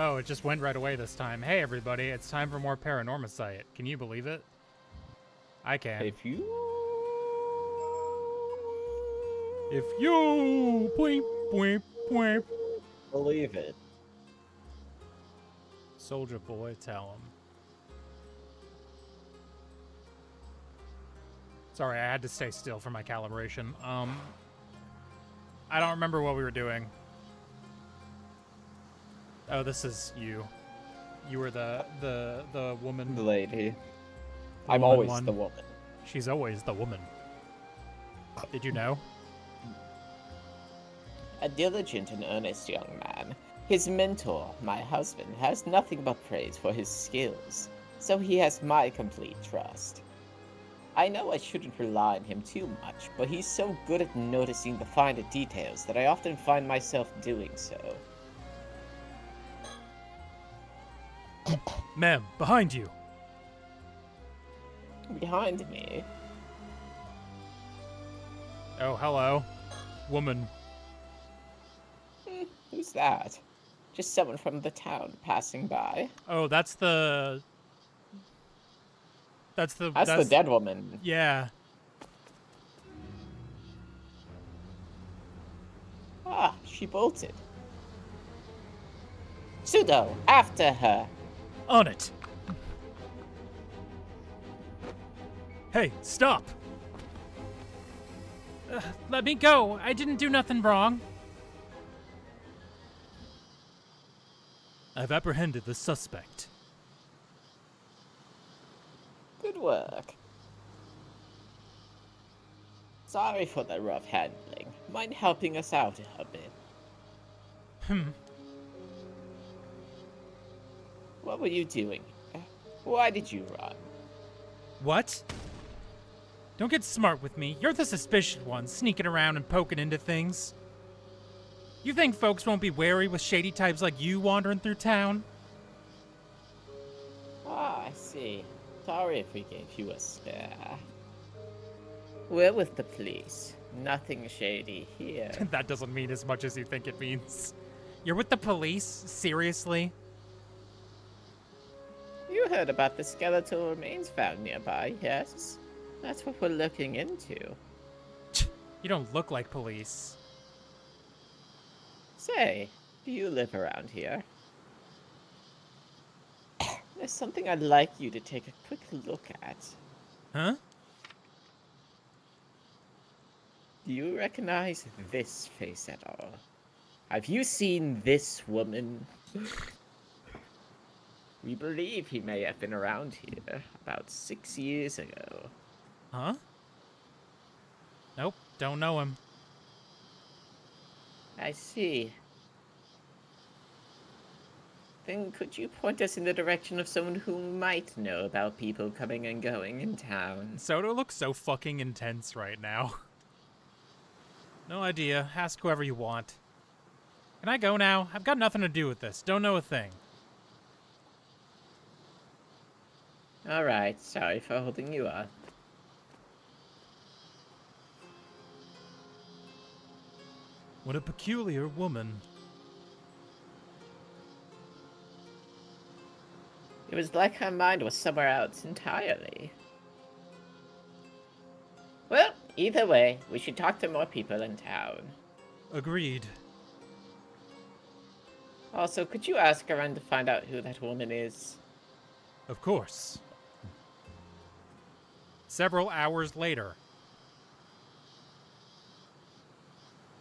Oh, it just went right away this time. Hey, everybody, it's time for more Paranormasight. Can you believe it? I can. If you Boing, boing, boing. believe it. Soldier boy, tell him. Sorry, I had to stay still for my calibration. I don't remember what we were doing. Oh, this is you. You were the woman. The lady. The I'm woman always one. the woman. She's always the woman. Did you know? A diligent and earnest young man. His mentor, my husband, has nothing but praise for his skills, so he has my complete trust. I know I shouldn't rely on him too much, but he's so good at noticing the finer details that I often find myself doing so. Ma'am, behind you. Behind me, Oh, hello. Woman. who's that? Just someone from the town passing by. Oh, that's the That's the dead woman. Yeah. Ah, she bolted. Pseudo, after her. On it. Hey, stop. Let me go. I didn't do nothing wrong. I've apprehended the suspect. Good work. Sorry for the rough handling. Mind helping us out a bit? What were you doing? Why did you run? What? Don't get smart with me. You're the suspicious one, sneaking around and poking into things. You think folks won't be wary with shady types like you wandering through town? Ah, I see. Sorry if we gave you a scare. We're with the police. Nothing shady here. That doesn't mean as much as you think it means. You're with the police? Seriously? You heard about the skeletal remains found nearby, yes? That's what we're looking into. You don't look like police. Say, do you live around here? There's something I'd like you to take a quick look at. Huh? Do you recognize this face at all? Have you seen this woman? We believe he may have been around here about 6 years ago. Huh? Nope, don't know him. I see. Then could you point us in the direction of someone who might know about people coming and going in town? Soto looks so fucking intense right now. No idea. Ask whoever you want. Can I go now? I've got nothing to do with this. Don't know a thing. Alright, sorry for holding you up. What a peculiar woman. It was like her mind was somewhere else entirely. Well, either way, we should talk to more people in town. Agreed. Also, could you ask around to find out who that woman is? Of course. Several hours later.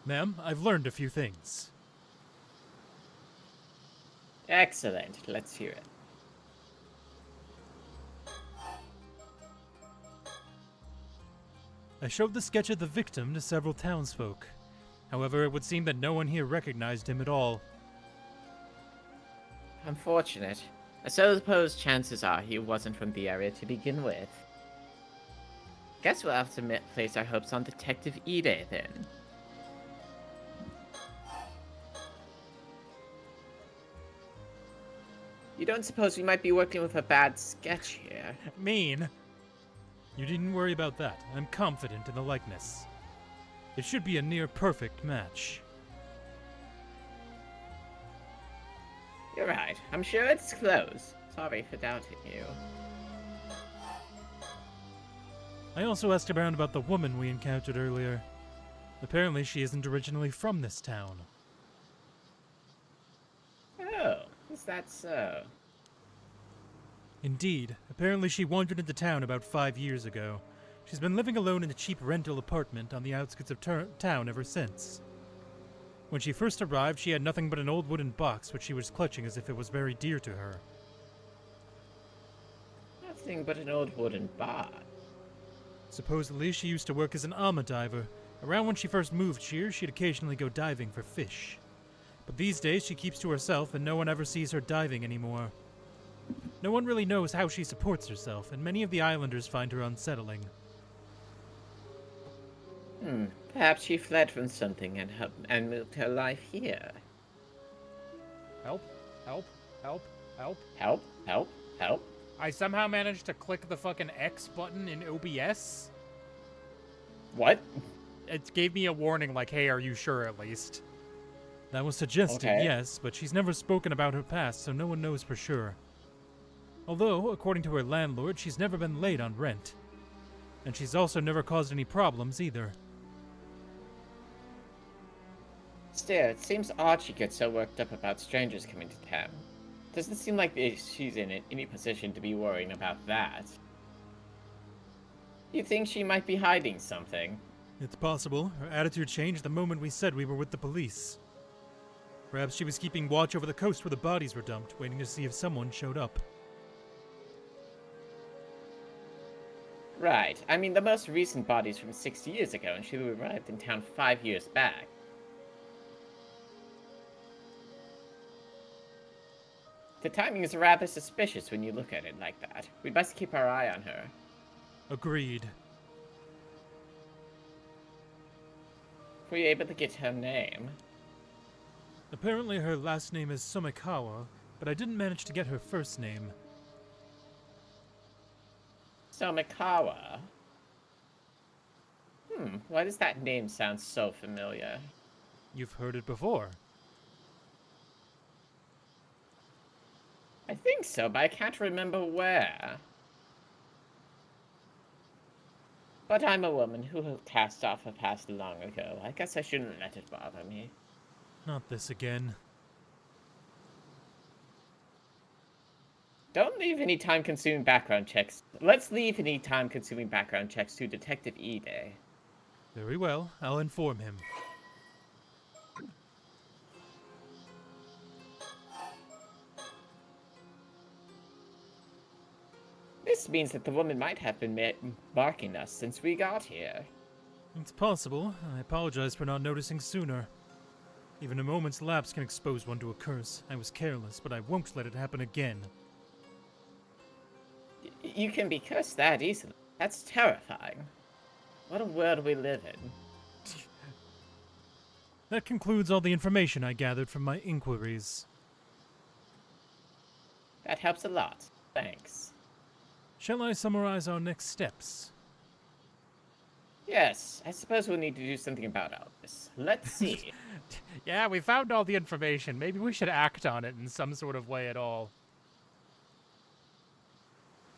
Ma'am, I've learned a few things. Excellent, let's hear it. I showed the sketch of the victim to several townsfolk. However, it would seem that no one here recognized him at all. Unfortunate. I suppose chances are he wasn't from the area to begin with. Guess we'll have to place our hopes on Detective Ide then. You don't suppose we might be working with a bad sketch here? Mean? You needn't worry about that. I'm confident in the likeness. It should be a near perfect match. You're right. I'm sure it's close. Sorry for doubting you. I also asked around about the woman we encountered earlier. Apparently she isn't originally from this town. Oh, is that so? Indeed, apparently she wandered into town about 5 years ago. She's been living alone in a cheap rental apartment on the outskirts of town ever since. When she first arrived, she had nothing but an old wooden box which she was clutching as if it was very dear to her. Nothing but an old wooden bar. Supposedly, she used to work as an armor diver. Around when she first moved here, she'd occasionally go diving for fish. But these days, she keeps to herself and no one ever sees her diving anymore. No one really knows how she supports herself, and many of the islanders find her unsettling. Perhaps she fled from something and moved her life here. Help, help, help, help. Help, help, help. I somehow managed to click the fucking X button in OBS. What? It gave me a warning like, hey, are you sure at least? That was suggested, Okay. yes, but she's never spoken about her past, so no one knows for sure. Although, according to her landlord, she's never been late on rent. And she's also never caused any problems either. Still, it seems odd she gets so worked up about strangers coming to town. Doesn't seem like she's in any position to be worrying about that. You think she might be hiding something? It's possible. Her attitude changed the moment we said we were with the police. Perhaps she was keeping watch over the coast where the bodies were dumped, waiting to see if someone showed up. Right. I mean, the most recent body's from 6 years ago, and she arrived in town 5 years back. The timing is rather suspicious when you look at it like that. We'd best keep our eye on her. Agreed. Were you able to get her name? Apparently her last name is Somikawa, but I didn't manage to get her first name. Somikawa? Why does that name sound so familiar? You've heard it before. I think so, but I can't remember where. But I'm a woman who cast off her past long ago. I guess I shouldn't let it bother me. Not this again. Don't leave any time-consuming background checks. Let's leave any time-consuming background checks to Detective Ide. Very well, I'll inform him. This means that the woman might have been marking us since we got here. It's possible. I apologize for not noticing sooner. Even a moment's lapse can expose one to a curse. I was careless, but I won't let it happen again. You can be cursed that easily. That's terrifying. What a world we live in. That concludes all the information I gathered from my inquiries. That helps a lot. Thanks. Shall I summarize our next steps? Yes, I suppose we'll need to do something about all this. Let's see. Yeah, we found all the information. Maybe we should act on it in some sort of way at all.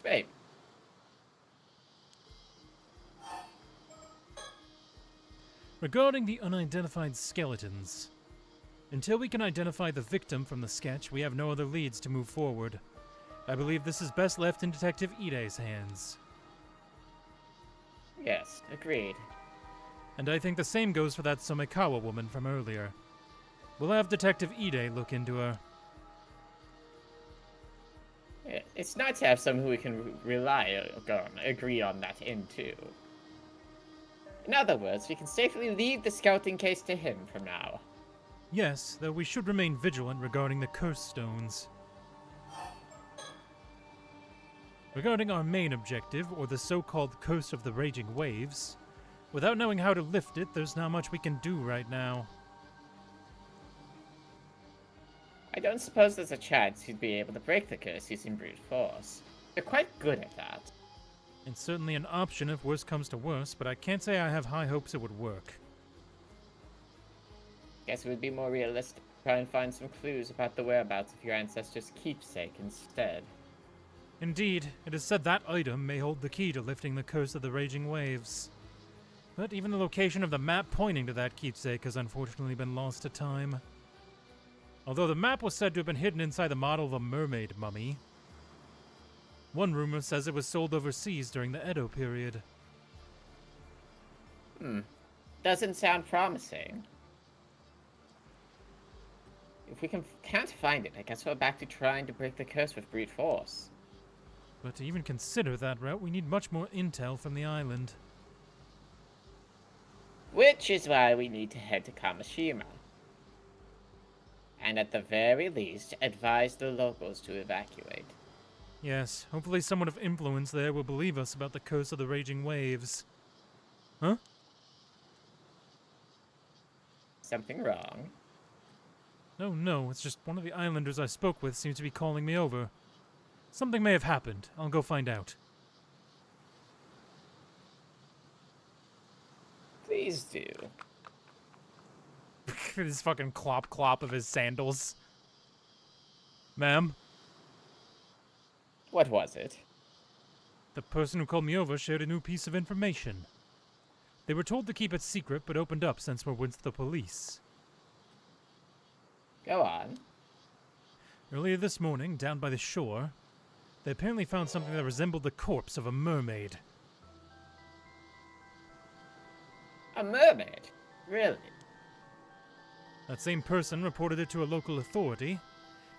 Great. Regarding the unidentified skeletons. Until we can identify the victim from the sketch, we have no other leads to move forward. I believe this is best left in Detective Ide's hands. Yes, agreed. And I think the same goes for that Somikawa woman from earlier. We'll have Detective Ide look into her. It's nice to have someone who we can rely on, agree on that in too. In other words, we can safely leave the scouting case to him from now. Yes, though we should remain vigilant regarding the curse stones. Regarding our main objective, or the so-called Curse of the Raging Waves, without knowing how to lift it, there's not much we can do right now. I don't suppose there's a chance he'd be able to break the curse using brute force. They're quite good at that. It's certainly an option if worse comes to worse, but I can't say I have high hopes it would work. Guess it would be more realistic to try and find some clues about the whereabouts of your ancestors' keepsake instead. Indeed, it is said that item may hold the key to lifting the curse of the raging waves. But even the location of the map pointing to that keepsake has unfortunately been lost to time. Although the map was said to have been hidden inside the model of a mermaid mummy. One rumor says it was sold overseas during the Edo period. Doesn't sound promising. If we can't find it, I guess we're back to trying to break the curse with brute force. But to even consider that route, we need much more intel from the island. Which is why we need to head to Kamishima. And at the very least, advise the locals to evacuate. Yes, hopefully someone of influence there will believe us about the curse of the raging waves. Huh? Something wrong? No, it's just one of the islanders I spoke with seems to be calling me over. Something may have happened. I'll go find out. Please do. His fucking clop of his sandals. Ma'am? What was it? The person who called me over shared a new piece of information. They were told to keep it secret, but opened up since we're with the police. Go on. Earlier this morning, down by the shore, they apparently found something that resembled the corpse of a mermaid. A mermaid? Really? That same person reported it to a local authority,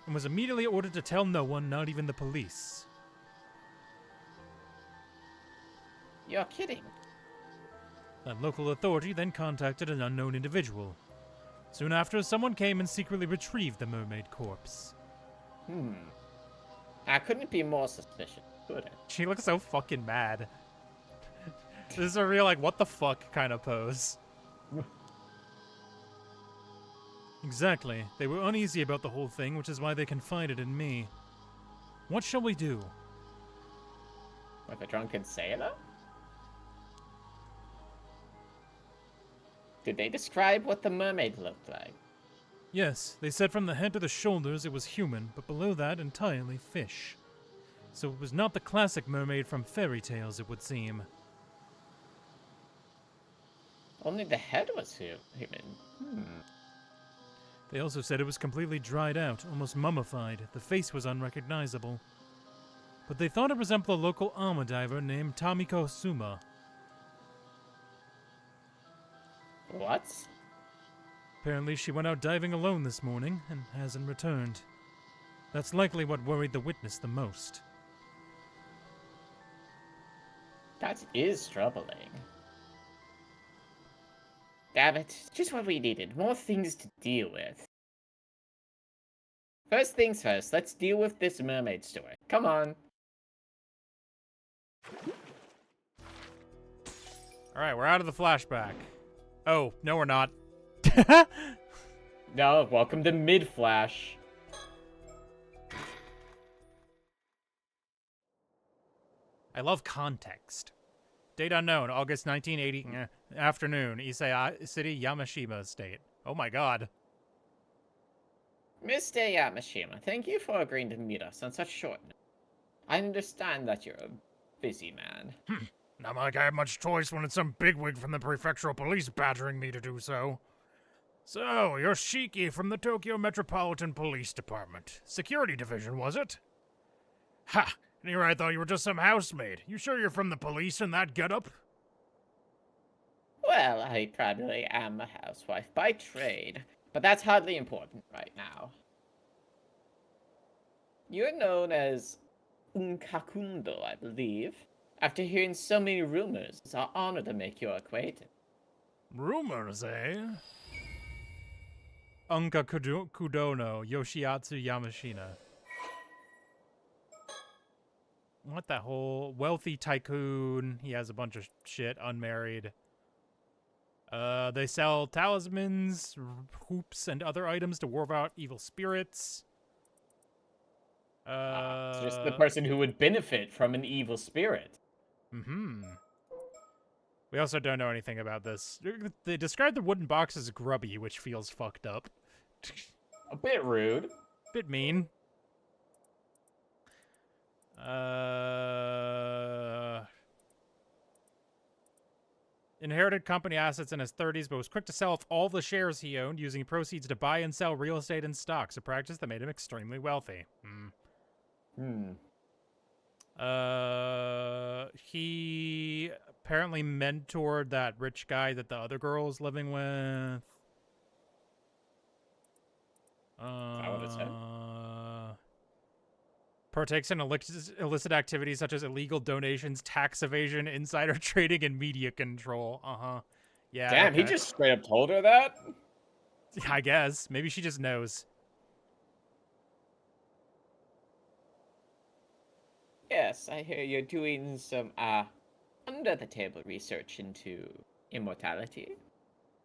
and was immediately ordered to tell no one, not even the police. You're kidding. That local authority then contacted an unknown individual. Soon after, someone came and secretly retrieved the mermaid corpse. I couldn't be more suspicious, could it? She looks so fucking mad. This is a real, like, what the fuck kind of pose. Exactly. They were uneasy about the whole thing, which is why they confided in me. What shall we do? With a drunken sailor? Did they describe what the mermaid looked like? Yes, they said from the head to the shoulders it was human, but below that entirely fish. So it was not the classic mermaid from fairy tales, it would seem. Only the head was human. They also said it was completely dried out, almost mummified. The face was unrecognizable. But they thought it resembled a local armor diver named Tamiko Suma. What? Apparently she went out diving alone this morning and hasn't returned. That's likely what worried the witness the most. That is troubling. Damn it, just what we needed. More things to deal with. First things first, let's deal with this mermaid story. Come on. Alright, we're out of the flashback. Oh, no we're not. No, welcome to mid-flash. I love context. Date unknown, August 1980, afternoon, Isai City, Yamashima State. Oh my god. Mr. Yamashima, thank you for agreeing to meet us on such short notice. I understand that you're a busy man. Not like I have much choice when it's some bigwig from the prefectural police badgering me to do so. So, you're Shiki from the Tokyo Metropolitan Police Department. Security Division, was it? Ha! And here I thought you were just some housemaid. You sure you're from the police in that getup? Well, I probably am a housewife by trade, but that's hardly important right now. You're known as Unkakundo, I believe. After hearing so many rumors, it's our honor to make your acquaintance. Rumors, eh? Unka Kudono, Yoshiatsu Yamashina. What the whole wealthy tycoon? He has a bunch of shit, unmarried. They sell talismans, hoops, and other items to ward out evil spirits. It's just the person who would benefit from an evil spirit. We also don't know anything about this. They describe the wooden box as grubby, which feels fucked up. A bit rude. Bit mean. Inherited company assets in his 30s, but was quick to sell off all the shares he owned, using proceeds to buy and sell real estate and stocks, a practice that made him extremely wealthy. He apparently mentored that rich guy that the other girl's living with. Is that what it said? Partakes in illicit activities such as illegal donations, tax evasion, insider trading, and media control. Yeah. Damn, okay. he just straight up told her that? I guess. Maybe she just knows. Yes, I hear you're doing some, under-the-table research into immortality.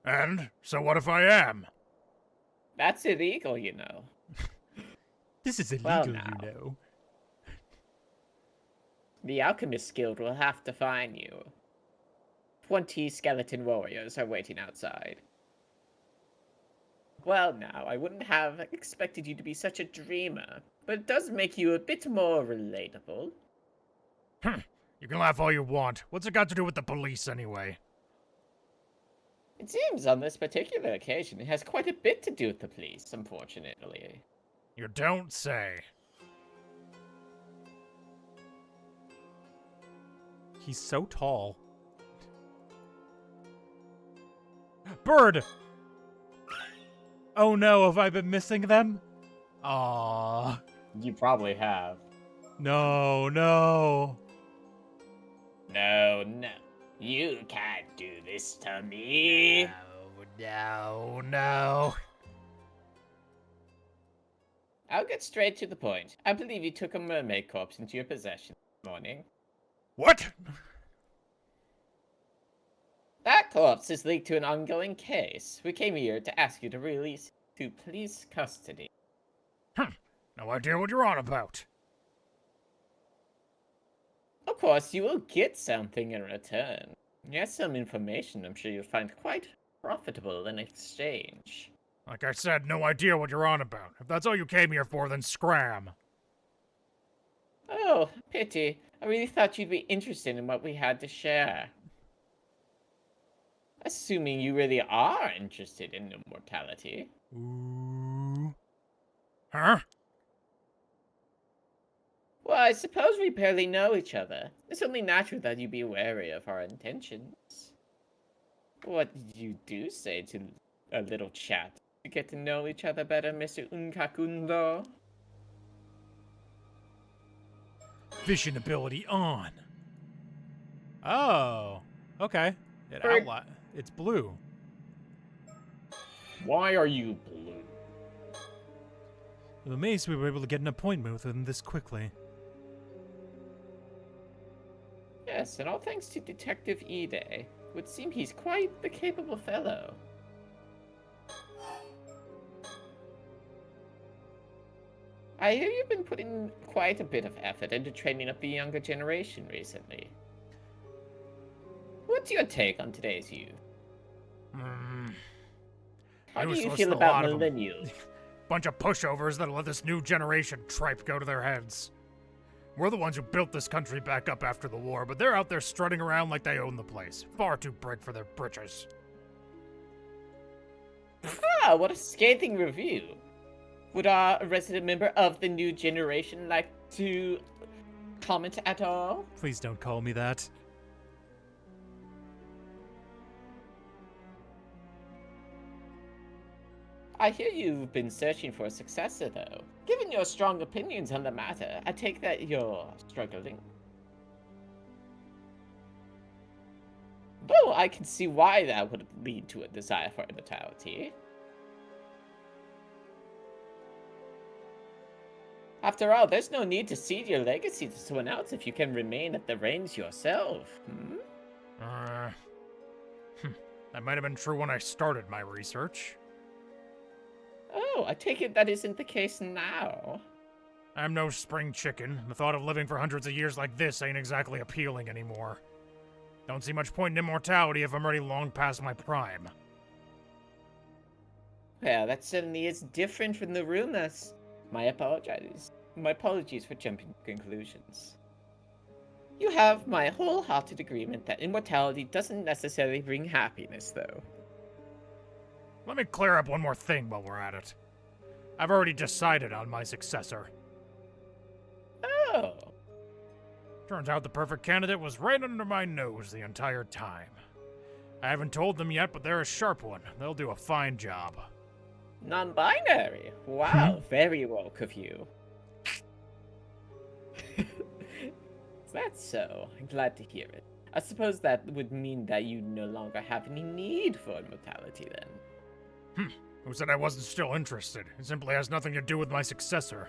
And? So what if I am? That's illegal, you know. This is illegal, Well, now. you know. The Alchemist Guild will have to find you. 20 skeleton warriors are waiting outside. Well, now, I wouldn't have expected you to be such a dreamer, but it does make you a bit more relatable. You can laugh all you want. What's it got to do with the police, anyway? It seems on this particular occasion it has quite a bit to do with the police, unfortunately. You don't say. He's so tall. Bird! Oh no, have I been missing them? Aww. You probably have. No, no. No, no. You can't do this to me. No. I'll get straight to the point. I believe you took a mermaid corpse into your possession this morning. What? That corpse is linked to an ongoing case. We came here to ask you to release it to police custody. No idea what you're on about. Of course, you will get something in return. Yes, some information I'm sure you'll find quite profitable in exchange. Like I said, no idea what you're on about. If that's all you came here for, then scram. Oh, pity. I really thought you'd be interested in what we had to share. Assuming you really are interested in immortality. Ooh. Huh? Well, I suppose we barely know each other. It's only natural that you be wary of our intentions. What did you do say to a little chat to get to know each other better, Mr. Unkakundo? Vision ability on. Oh. Okay. It's blue. Why are you blue? I'm amazed we were able to get an appointment with him this quickly. Yes, and all thanks to Detective Ide. Would seem he's quite the capable fellow. I hear you've been putting quite a bit of effort into training up the younger generation recently. What's your take on today's youth? How do you feel about millennials? Bunch of pushovers that'll let this new generation tripe go to their heads. We're the ones who built this country back up after the war, but they're out there strutting around like they own the place. Far too big for their britches. Ah, what a scathing review. Would our resident member of the new generation like to comment at all? Please don't call me that. I hear you've been searching for a successor, though. Given your strong opinions on the matter, I take that you're struggling. Though I can see why that would lead to a desire for immortality. After all, there's no need to cede your legacy to someone else if you can remain at the reins yourself. That might have been true when I started my research. Oh, I take it that isn't the case now. I'm no spring chicken. The thought of living for hundreds of years like this ain't exactly appealing anymore. Don't see much point in immortality if I'm already long past my prime. Well, that certainly is different from the rumors. My apologies for jumping to conclusions. You have my wholehearted agreement that immortality doesn't necessarily bring happiness, though. Let me clear up one more thing while we're at it. I've already decided on my successor. Oh. Turns out the perfect candidate was right under my nose the entire time. I haven't told them yet, but they're a sharp one. They'll do a fine job. Non-binary? Wow, very woke of you. Is that so? I'm glad to hear it. I suppose that would mean that you no longer have any need for immortality, then. Who said I wasn't still interested? It simply has nothing to do with my successor.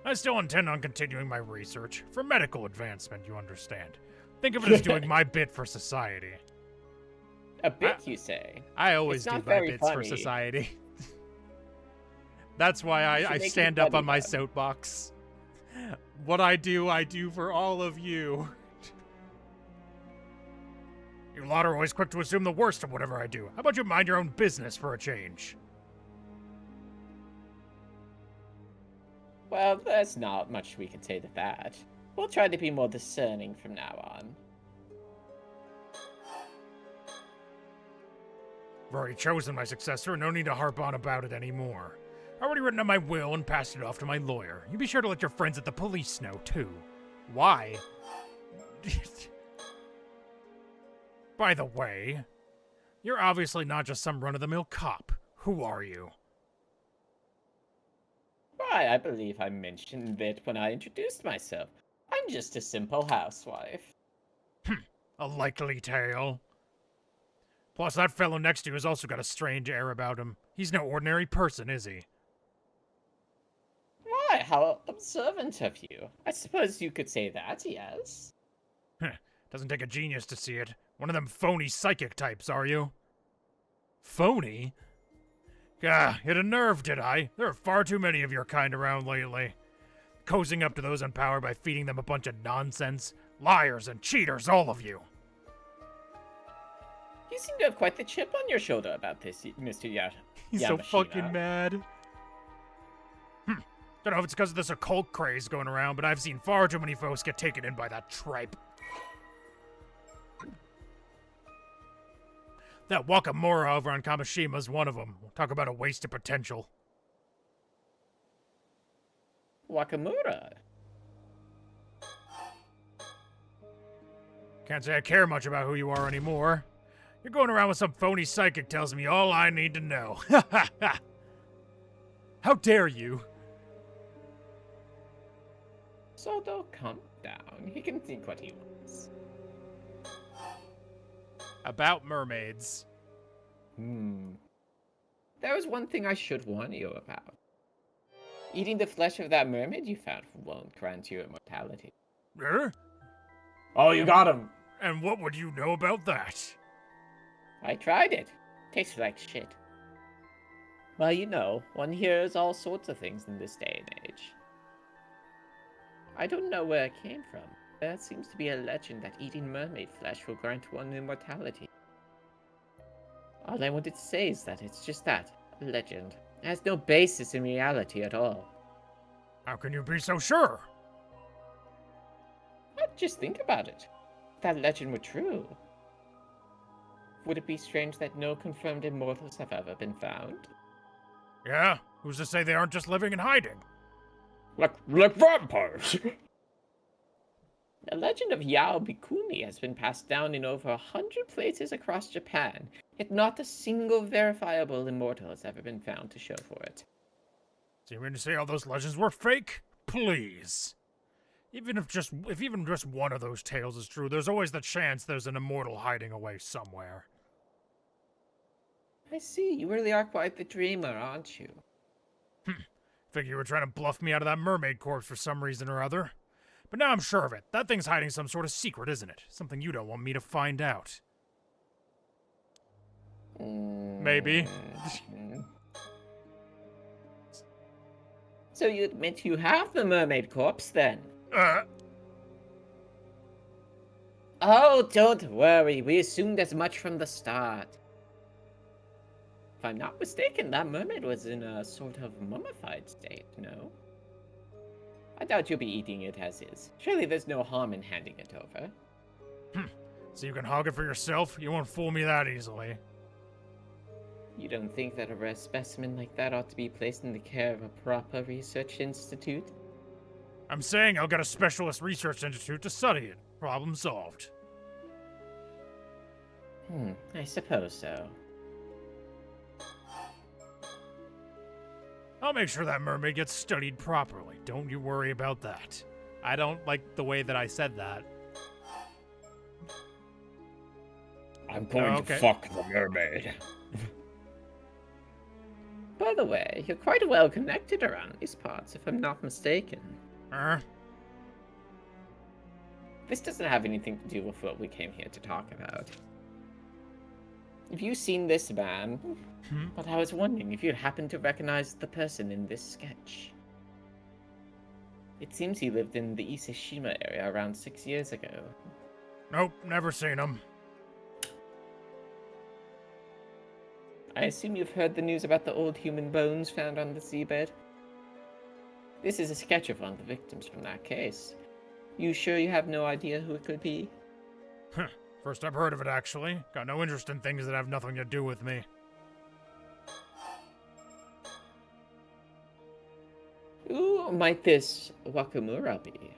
I still intend on continuing my research, for medical advancement, you understand. Think of it as doing my bit for society. A bit, you say? I always It's do not my very bits for funny. society. That's why I make it stand up funny, on my though. soapbox. What I do for all of you. You lot are always quick to assume the worst of whatever I do. How about you mind your own business for a change? Well, there's not much we can say to that. We'll try to be more discerning from now on. I've already chosen my successor, no need to harp on about it anymore. I've already written up my will and passed it off to my lawyer. You be sure to let your friends at the police know, too. Why? By the way, you're obviously not just some run-of-the-mill cop. Who are you? Why, I believe I mentioned it when I introduced myself. I'm just a simple housewife. A likely tale. Plus, that fellow next to you has also got a strange air about him. He's no ordinary person, is he? Why, how observant of you. I suppose you could say that, yes. Doesn't take a genius to see it. One of them phony psychic types, are you? Phony? Gah, hit a nerve, did I? There are far too many of your kind around lately. Cozying up to those in power by feeding them a bunch of nonsense. Liars and cheaters, all of you. You seem to have quite the chip on your shoulder about this, Mr. He's so Yamashita. fucking mad. Don't know if it's because of this occult craze going around, but I've seen far too many folks get taken in by that tripe. That Wakamura over on Kamashima's one of them. Talk about a waste of potential. Wakamura? Can't say I care much about who you are anymore. You're going around with some phony psychic tells me all I need to know. Ha ha ha! How dare you? Soto, calm down. He can think what he wants. About mermaids. There was one thing I should warn you about. Eating the flesh of that mermaid you found won't grant you immortality. Oh, you got him. And what would you know about that? I tried it. Tastes like shit. Well, you know, one hears all sorts of things in this day and age. I don't know where it came from. There seems to be a legend that eating mermaid flesh will grant one immortality. All I wanted to say is that it's just that, a legend. It has no basis in reality at all. How can you be so sure? Just think about it. If that legend were true, would it be strange that no confirmed immortals have ever been found? Yeah? Who's to say they aren't just living in hiding? Like vampires. The legend of Yao Bikuni has been passed down in over 100 places across Japan, yet not a single verifiable immortal has ever been found to show for it. So you mean to say all those legends were fake? Please. If even just one of those tales is true, there's always the chance there's an immortal hiding away somewhere. I see, you really are quite the dreamer, aren't you? Figure you were trying to bluff me out of that mermaid corpse for some reason or other. But now I'm sure of it. That thing's hiding some sort of secret, isn't it? Something you don't want me to find out. Maybe. So you admit you have the mermaid corpse, then? Oh, don't worry. We assumed as much from the start. If I'm not mistaken, that mermaid was in a sort of mummified state, no? I doubt you'll be eating it as is. Surely there's no harm in handing it over. So you can hog it for yourself? You won't fool me that easily. You don't think that a rare specimen like that ought to be placed in the care of a proper research institute? I'm saying I'll get a specialist research institute to study it. Problem solved. I suppose so. I'll make sure that mermaid gets studied properly. Don't you worry about that. I don't like the way that I said that. I'm going to fuck the mermaid. By the way, you're quite well connected around these parts, if I'm not mistaken. This doesn't have anything to do with what we came here to talk about. Have you seen this man? But I was wondering if you'd happen to recognize the person in this sketch. It seems he lived in the Iseshima area around 6 years ago. Nope, never seen him. I assume you've heard the news about the old human bones found on the seabed? This is a sketch of one of the victims from that case. You sure you have no idea who it could be? First I've heard of it, actually. Got no interest in things that have nothing to do with me. Who might this Wakamura be?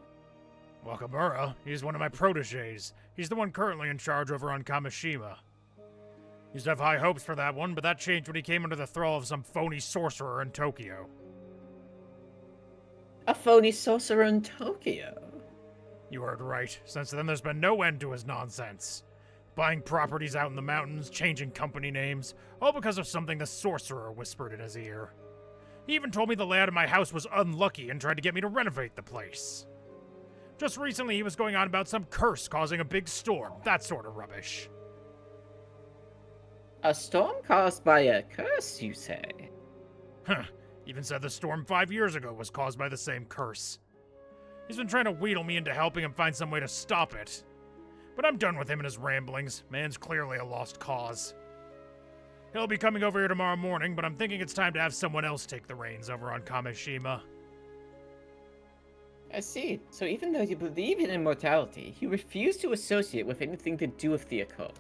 Wakamura? He's one of my proteges. He's the one currently in charge over on Kamishima. Used to have high hopes for that one, but that changed when he came under the thrall of some phony sorcerer in Tokyo. A phony sorcerer in Tokyo? You heard right. Since then, there's been no end to his nonsense. Buying properties out in the mountains, changing company names, all because of something the sorcerer whispered in his ear. He even told me the layout of my house was unlucky and tried to get me to renovate the place. Just recently, he was going on about some curse causing a big storm, that sort of rubbish. A storm caused by a curse, you say? Even said the storm 5 years ago was caused by the same curse. He's been trying to wheedle me into helping him find some way to stop it. But I'm done with him and his ramblings. Man's clearly a lost cause. He'll be coming over here tomorrow morning, but I'm thinking it's time to have someone else take the reins over on Kamishima. I see. So even though you believe in immortality, you refuse to associate with anything to do with the occult.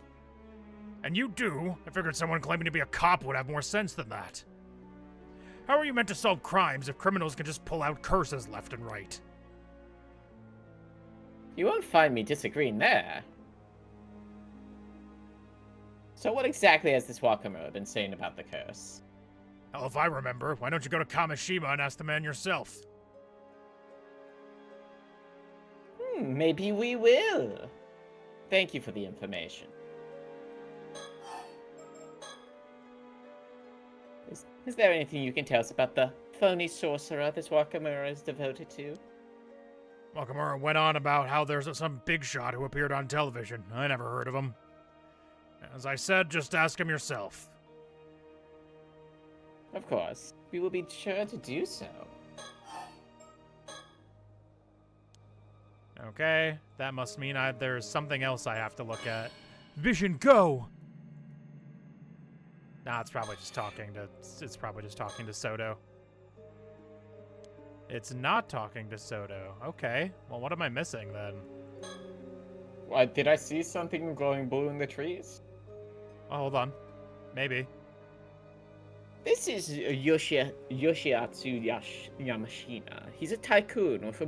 And you do? I figured someone claiming to be a cop would have more sense than that. How are you meant to solve crimes if criminals can just pull out curses left and right? You won't find me disagreeing there. So what exactly has this Wakamura been saying about the curse? Hell, if I remember, why don't you go to Kamishima and ask the man yourself? Maybe we will. Thank you for the information. Is there anything you can tell us about the phony sorcerer this Wakamura is devoted to? Wakamura went on about how there's some big shot who appeared on television. I never heard of him. As I said, just ask him yourself. Of course. We will be sure to do so. Okay, that must mean there's something else I have to look at. Vision, go! Nah, it's probably just talking to Soto. It's not talking to Soto. Okay, well, what am I missing then? What, did I see something glowing blue in the trees? Oh, hold on. Maybe. This is Yoshiatsu Yamashina. He's a tycoon with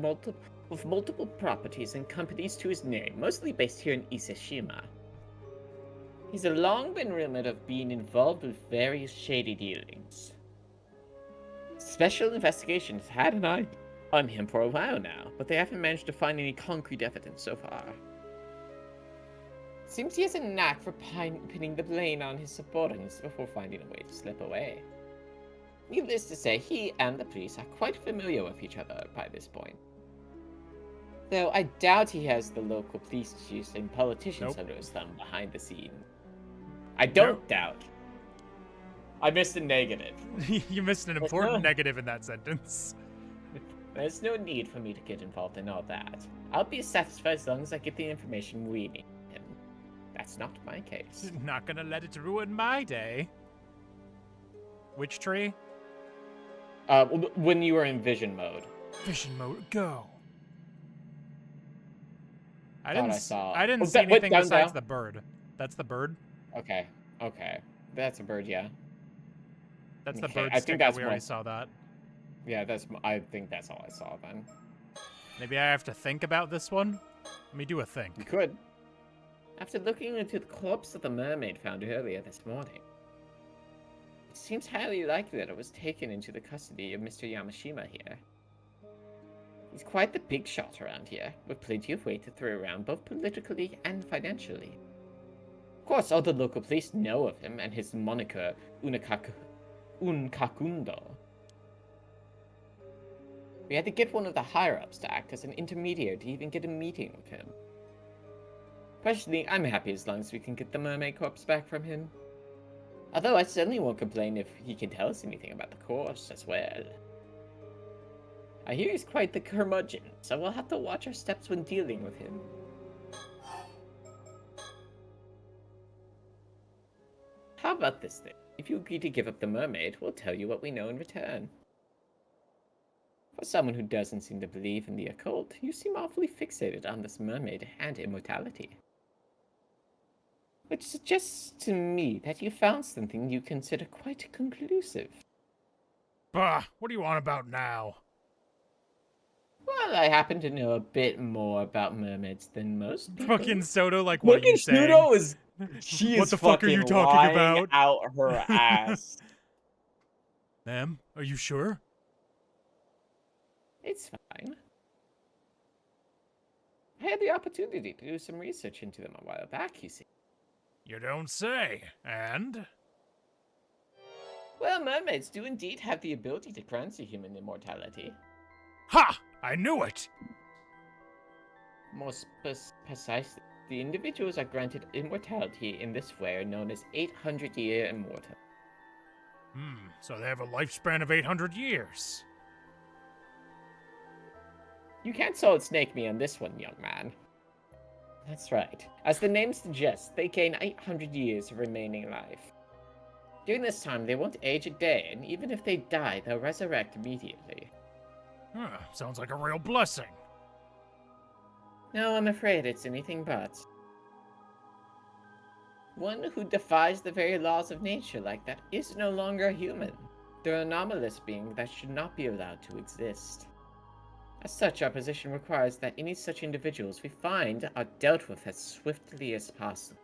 multiple properties and companies to his name, mostly based here in Iseshima. He's long been rumored of being involved with various shady dealings. Special Investigations had an eye on him for a while now, but they haven't managed to find any concrete evidence so far. Seems he has a knack for pinning the blame on his subordinates before finding a way to slip away. Needless to say, he and the police are quite familiar with each other by this point. Though I doubt he has the local police chiefs and politicians under his thumb behind the scene. I don't doubt. I missed a negative. You missed an important negative in that sentence. There's no need for me to get involved in all that. I'll be satisfied as long as I get the information we need. And that's not my case. Not gonna let it ruin my day. Which tree? When you were in vision mode. Vision mode, go. I saw. didn't see anything besides the bird. That's the bird? Okay. That's a bird, yeah. That's the Okay, bird I stick. think that's We already saw that. Yeah, I think that's all I saw then. Maybe I have to think about this one? Let me do a think. You could. After looking into the corpse of the mermaid found earlier this morning, it seems highly likely that it was taken into the custody of Mr. Yamashima here. He's quite the big shot around here, with plenty of weight to throw around both politically and financially. Of course, all the local police know of him and his moniker, Unkakundo. We had to get one of the higher-ups to act as an intermediary to even get a meeting with him. Personally, I'm happy as long as we can get the mermaid corpse back from him. Although I certainly won't complain if he can tell us anything about the course as well. I hear he's quite the curmudgeon, so we'll have to watch our steps when dealing with him. How about this thing? If you agree to give up the mermaid, we'll tell you what we know in return. For someone who doesn't seem to believe in the occult, you seem awfully fixated on this mermaid and immortality. Which suggests to me that you found something you consider quite conclusive. Bah, what do you want about now? Well, I happen to know a bit more about mermaids than most people. Fucking Soto, like, what are you saying? Sudo is... She What is the fuck are you talking lying about? out her ass. Ma'am, are you sure? It's fine. I had the opportunity to do some research into them a while back, you see. You don't say. And? Well, mermaids do indeed have the ability to grant a human immortality. Ha! I knew it! More precisely, the individuals are granted immortality in this way are known as 800-year immortal. So they have a lifespan of 800 years. You can't solid snake me on this one, young man. That's right. As the name suggests, they gain 800 years of remaining life. During this time, they won't age a day, and even if they die, they'll resurrect immediately. Sounds like a real blessing. No, I'm afraid it's anything but. One who defies the very laws of nature like that is no longer a human. They're an anomalous being that should not be allowed to exist. As such, our position requires that any such individuals we find are dealt with as swiftly as possible.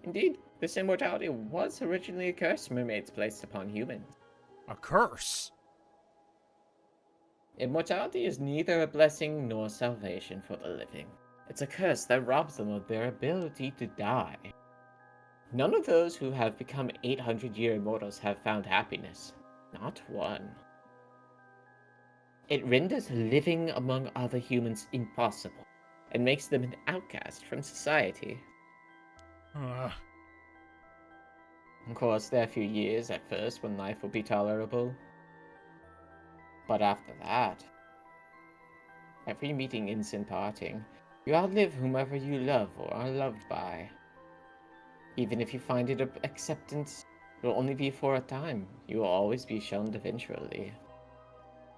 Indeed, this immortality was originally a curse mermaids placed upon humans. A curse? Immortality is neither a blessing nor salvation for the living. It's a curse that robs them of their ability to die. None of those who have become 800-year immortals have found happiness. Not one. It renders living among other humans impossible, and makes them an outcast from society. Of course, there are a few years at first when life will be tolerable. But after that, every meeting ends in parting. You outlive whomever you love or are loved by. Even if you find it acceptance, it will only be for a time. You will always be shunned eventually.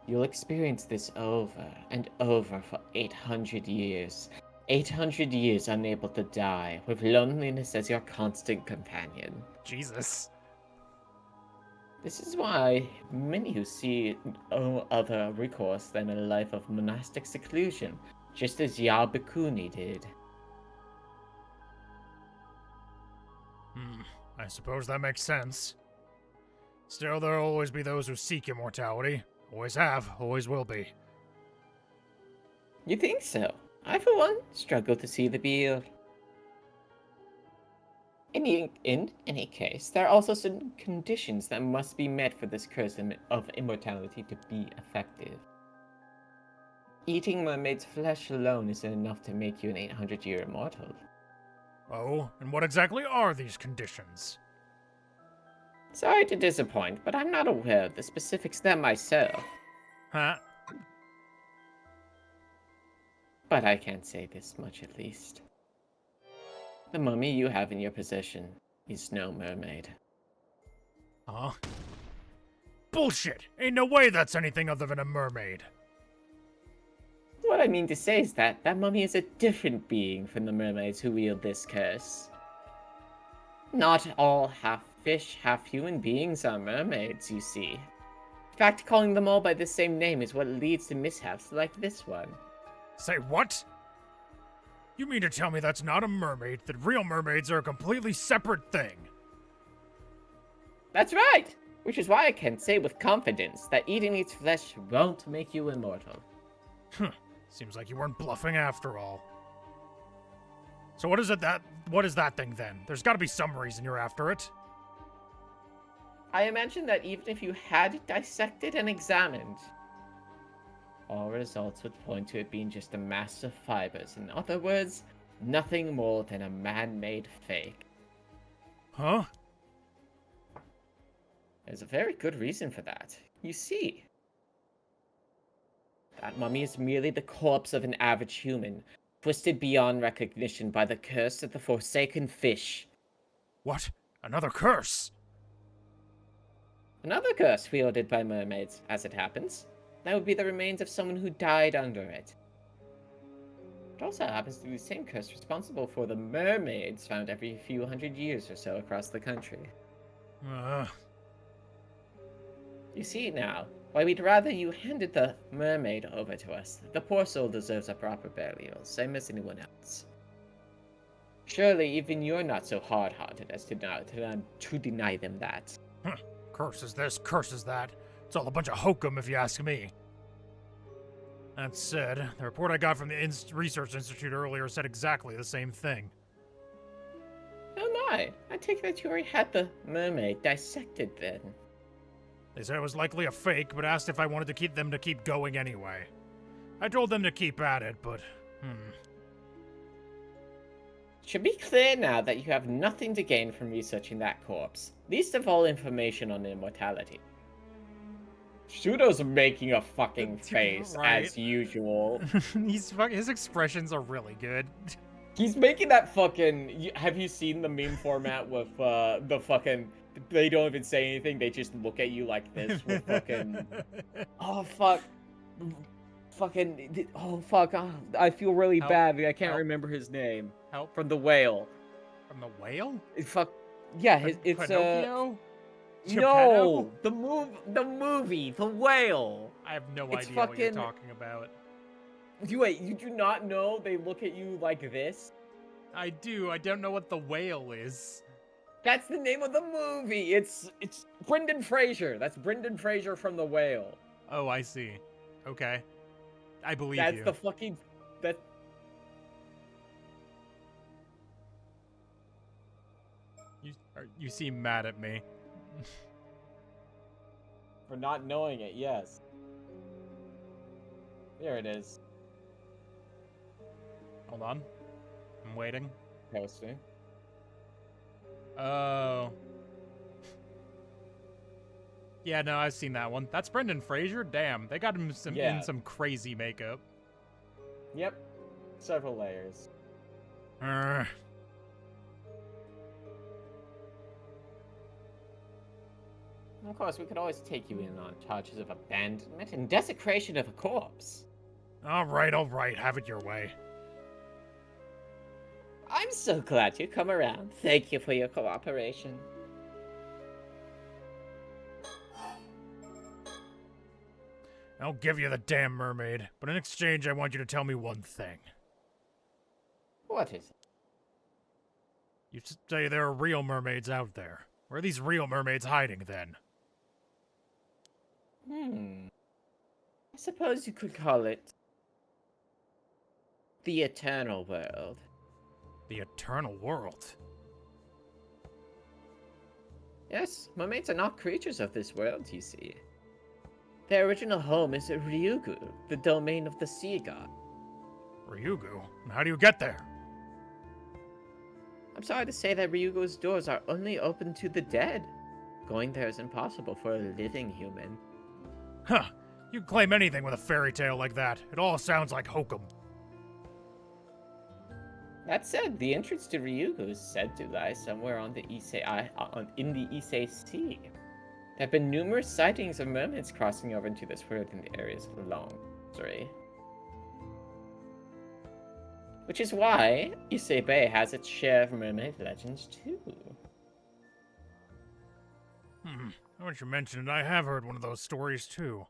You'll experience this over and over for 800 years. 800 years unable to die, with loneliness as your constant companion. Jesus. This is why many who see no other recourse than a life of monastic seclusion, just as Yabukuni did. I suppose that makes sense. Still, there'll always be those who seek immortality. Always have, always will be. You think so? I, for one, struggle to see the appeal. In any case, there are also certain conditions that must be met for this curse of immortality to be effective. Eating mermaid's flesh alone isn't enough to make you an 800-year immortal. Oh, and what exactly are these conditions? Sorry to disappoint, but I'm not aware of the specifics there myself. Huh? But I can say this much at least. The mummy you have in your possession is no mermaid. Huh? Bullshit! Ain't no way that's anything other than a mermaid. What I mean to say is that mummy is a different being from the mermaids who wield this curse. Not all half-fish, half-human beings are mermaids, you see. In fact, calling them all by the same name is what leads to mishaps like this one. Say what? You mean to tell me that's not a mermaid, that real mermaids are a completely separate thing? That's right! Which is why I can say with confidence that eating its flesh won't make you immortal. Seems like you weren't bluffing after all. So what is that thing then? There's gotta be some reason you're after it. I imagine that even if you had it dissected and examined, all results would point to it being just a mass of fibers. In other words, nothing more than a man-made fake. Huh? There's a very good reason for that. You see, that mummy is merely the corpse of an average human, twisted beyond recognition by the curse of the Forsaken Fish. What? Another curse? Another curse wielded by mermaids, as it happens. That would be the remains of someone who died under it. It also happens to be the same curse responsible for the mermaids found every few hundred years or so across the country. You see now, why we'd rather you handed the mermaid over to us. The poor soul deserves a proper burial, same as anyone else. Surely even you're not so hard-hearted as to deny them that. Curse is this, curse is that. It's all a bunch of hokum if you ask me. That said, the report I got from the Research Institute earlier said exactly the same thing. Oh my, I take that you already had the mermaid dissected then. They said it was likely a fake, but asked if I wanted to keep going anyway. I told them to keep at it, but, It should be clear now that you have nothing to gain from researching that corpse, least of all information on immortality. Shudo's making a fucking face, right. as usual. His expressions are really good. He's making that fucking... Have you seen the meme format with the fucking... They don't even say anything, they just look at you like this with fucking... Oh, fuck. Fucking... Oh, fuck. Oh, I feel really bad. I can't remember his name. Help. From the whale. From the whale? Fuck. Yeah, it's Pinocchio? No! The movie, The Whale! I have no idea what you're talking about. Wait, you do not know they look at you like this? I do, I don't know what The Whale is. That's the name of the movie! It's Brendan Fraser! That's Brendan Fraser from The Whale. Oh, I see. Okay. I believe you. That's the fucking... You seem mad at me. For not knowing it, yes. There it is. Hold on. I'm waiting. Posting. Oh. Yeah, no, I've seen that one. That's Brendan Fraser? Damn, they got him in some crazy makeup. Yep. Several layers. Of course, we could always take you in on charges of abandonment and desecration of a corpse. Alright, have it your way. I'm so glad you come around. Thank you for your cooperation. I'll give you the damn mermaid, but in exchange I want you to tell me one thing. What is it? You say there are real mermaids out there. Where are these real mermaids hiding then? I suppose you could call it the eternal world. The eternal world? Yes, mermaids are not creatures of this world, you see. Their original home is Ryugu, the domain of the sea god. Ryugu? How do you get there? I'm sorry to say that Ryugu's doors are only open to the dead. going there is impossible for a living human. Huh. You can claim anything with a fairy tale like that. It all sounds like hokum. That said, the entrance to Ryugu is said to lie somewhere on the in the Issei Sea. There have been numerous sightings of mermaids crossing over into this world in the areas along history. Which is why Issei Bay has its share of mermaid legends too. Now that you mention it, I have heard one of those stories too.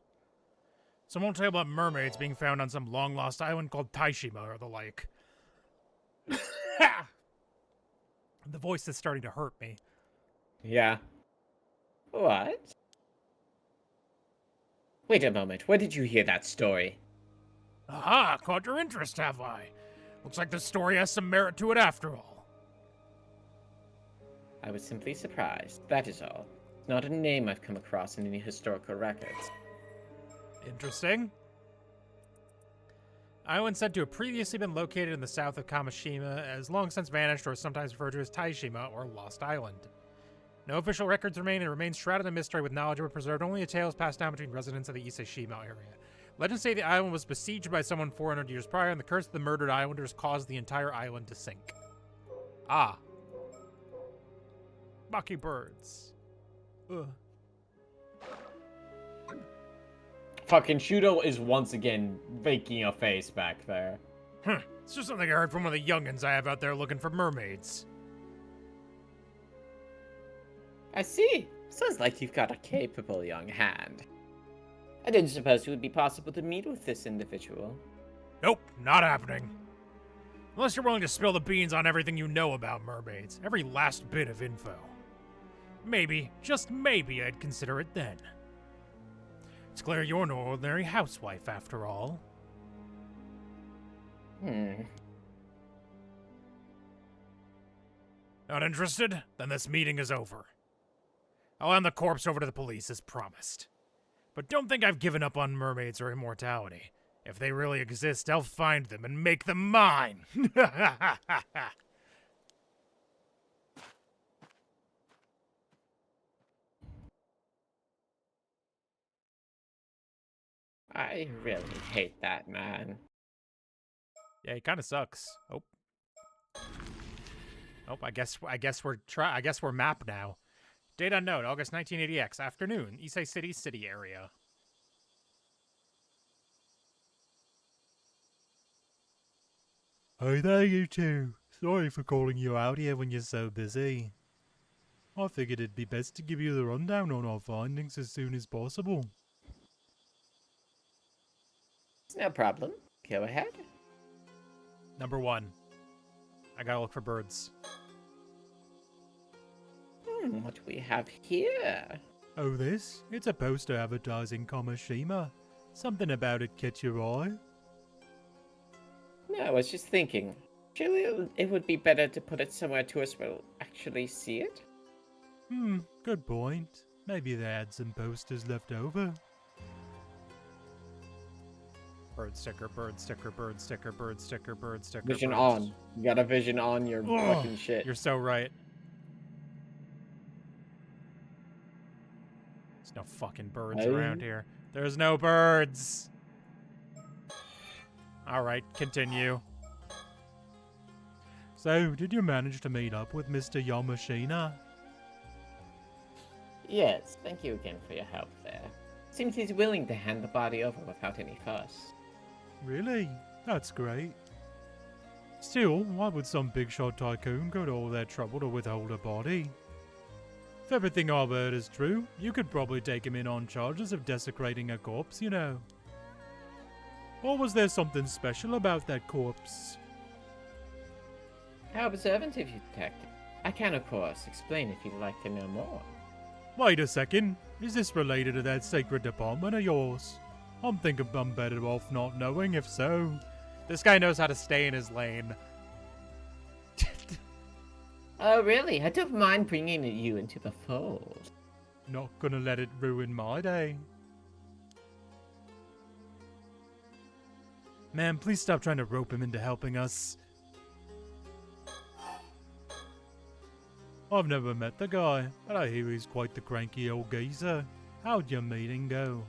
Someone will tell about mermaids being found on some long-lost island called Taishima or the like. The voice is starting to hurt me. Yeah. What? Wait a moment, where did you hear that story? Aha! Caught your interest, have I? Looks like the story has some merit to it after all. I was simply surprised, that is all. It's not a name I've come across in any historical records. Interesting. Island said to have previously been located in the south of Kamishima, has long since vanished or is sometimes referred to as Taishima or Lost Island. No official records remain and remains shrouded in mystery with knowledge of it preserved only a tales passed down between residents of the Ise-shima area. Legends say the island was besieged by someone 400 years prior, and the curse of the murdered islanders caused the entire island to sink. Ah. Bucky birds. Ugh. Fucking Shudo is once again making a face back there. It's just something I heard from one of the youngins I have out there looking for mermaids. I see. Sounds like you've got a capable young hand. I didn't suppose it would be possible to meet with this individual. Nope, not happening. Unless you're willing to spill the beans on everything you know about mermaids. Every last bit of info. Maybe, just maybe, I'd consider it then. It's clear you're no ordinary housewife, after all. Not interested? Then this meeting is over. I'll hand the corpse over to the police as promised. But don't think I've given up on mermaids or immortality. If they really exist, I'll find them and make them mine! I really hate that man. Yeah, he kind of sucks. Oh. Oh, I guess we're map now. Date unknown, August 1980X, afternoon, Issei City area. Hey there, you two. Sorry for calling you out here when you're so busy. I figured it'd be best to give you the rundown on our findings as soon as possible. It's no problem. Go ahead. Number 1. I gotta look for birds. What do we have here? Oh, this? It's a poster advertising Kamishima. Something about it catch your eye? No, I was just thinking. Surely it would be better to put it somewhere to us where we'll actually see it? Good point. Maybe they had some posters left over. Bird sticker, bird sticker, bird sticker, bird sticker, bird sticker. Vision bird on. You got a vision on your fucking shit. You're so right. There's no fucking birds around here. There's no birds! Alright, continue. So, did you manage to meet up with Mr. Yamashina? Yes, thank you again for your help there. Seems he's willing to hand the body over without any fuss. Really? That's great. Still, why would some big shot tycoon go to all that trouble to withhold a body? If everything I've heard is true, you could probably take him in on charges of desecrating a corpse, you know. Or was there something special about that corpse? How observant of you, Detective. I can, of course, explain if you'd like to know more. Wait a second. Is this related to that sacred department of yours? I'm thinking I'm better off not knowing if so. This guy knows how to stay in his lane. Oh, really? I don't mind bringing you into the fold. Not gonna let it ruin my day. Man, please stop trying to rope him into helping us. I've never met the guy, but I hear he's quite the cranky old geezer. How'd your meeting go?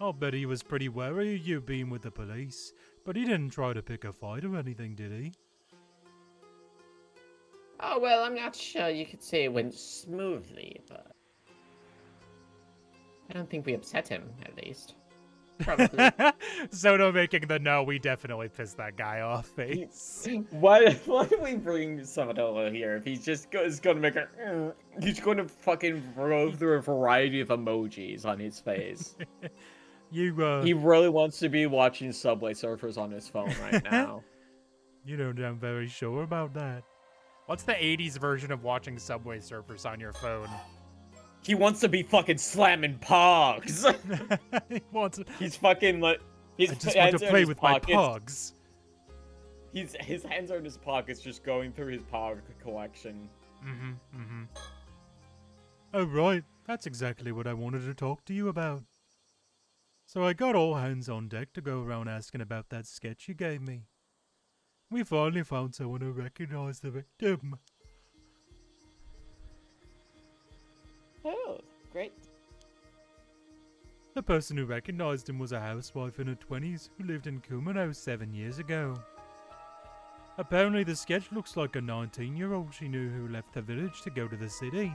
I'll bet he was pretty wary of you being with the police, but he didn't try to pick a fight or anything, did he? Oh, well, I'm not sure you could say it went smoothly, but I don't think we upset him, at least. Probably. Soto making the no, we definitely pissed that guy off face. Why do we bring someone over here if he's just is gonna make a... He's gonna fucking roll through a variety of emojis on his face. He really wants to be watching Subway Surfers on his phone right now. You don't sound very sure about that. What's the 80s version of watching Subway Surfers on your phone? He wants to be fucking slamming pogs. He's fucking like... I just want to play with my pogs. His hands are in his pockets just going through his pog collection. Oh right, that's exactly what I wanted to talk to you about. So I got all hands on deck to go around asking about that sketch you gave me. We finally found someone who recognized the victim. Oh, great. The person who recognized him was a housewife in her 20s who lived in Kumano 7 years ago. Apparently the sketch looks like a 19-year-old she knew who left the village to go to the city.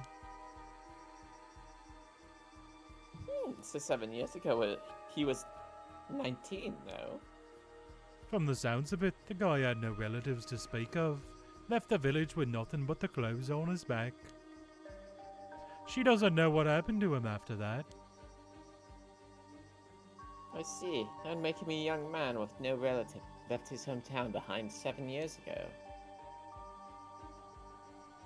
So 7 years ago, he was 19, though. From the sounds of it, the guy had no relatives to speak of, left the village with nothing but the clothes on his back. She doesn't know what happened to him after that. I see. That would make him a young man with no relative. Left his hometown behind 7 years ago.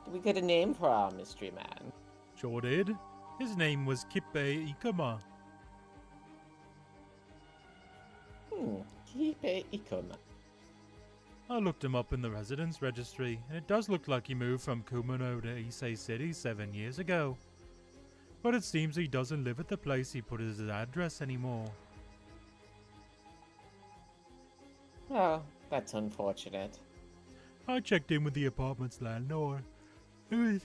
Did we get a name for our mystery man? Sure did. His name was Kippe Ikoma. Kippe Ikoma. I looked him up in the residence registry, and it does look like he moved from Kumano to Issei City 7 years ago. But it seems he doesn't live at the place he put as his address anymore. Oh, that's unfortunate. I checked in with the apartment's landlord. It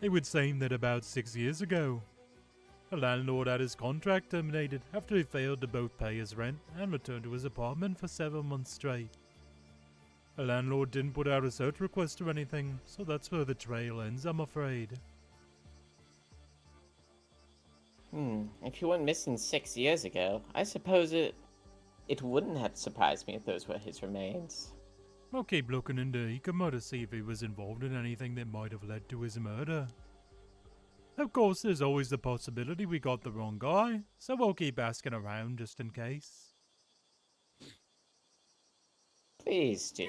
would seem that about 6 years ago, the landlord had his contract terminated after he failed to both pay his rent and return to his apartment for 7 months straight. The landlord didn't put out a search request or anything, so that's where the trail ends, I'm afraid. If he went missing 6 years ago, I suppose it wouldn't have surprised me if those were his remains. I'll keep looking into Ikoma to see if he was involved in anything that might have led to his murder. Of course, there's always the possibility we got the wrong guy, so we'll keep asking around just in case. Please do.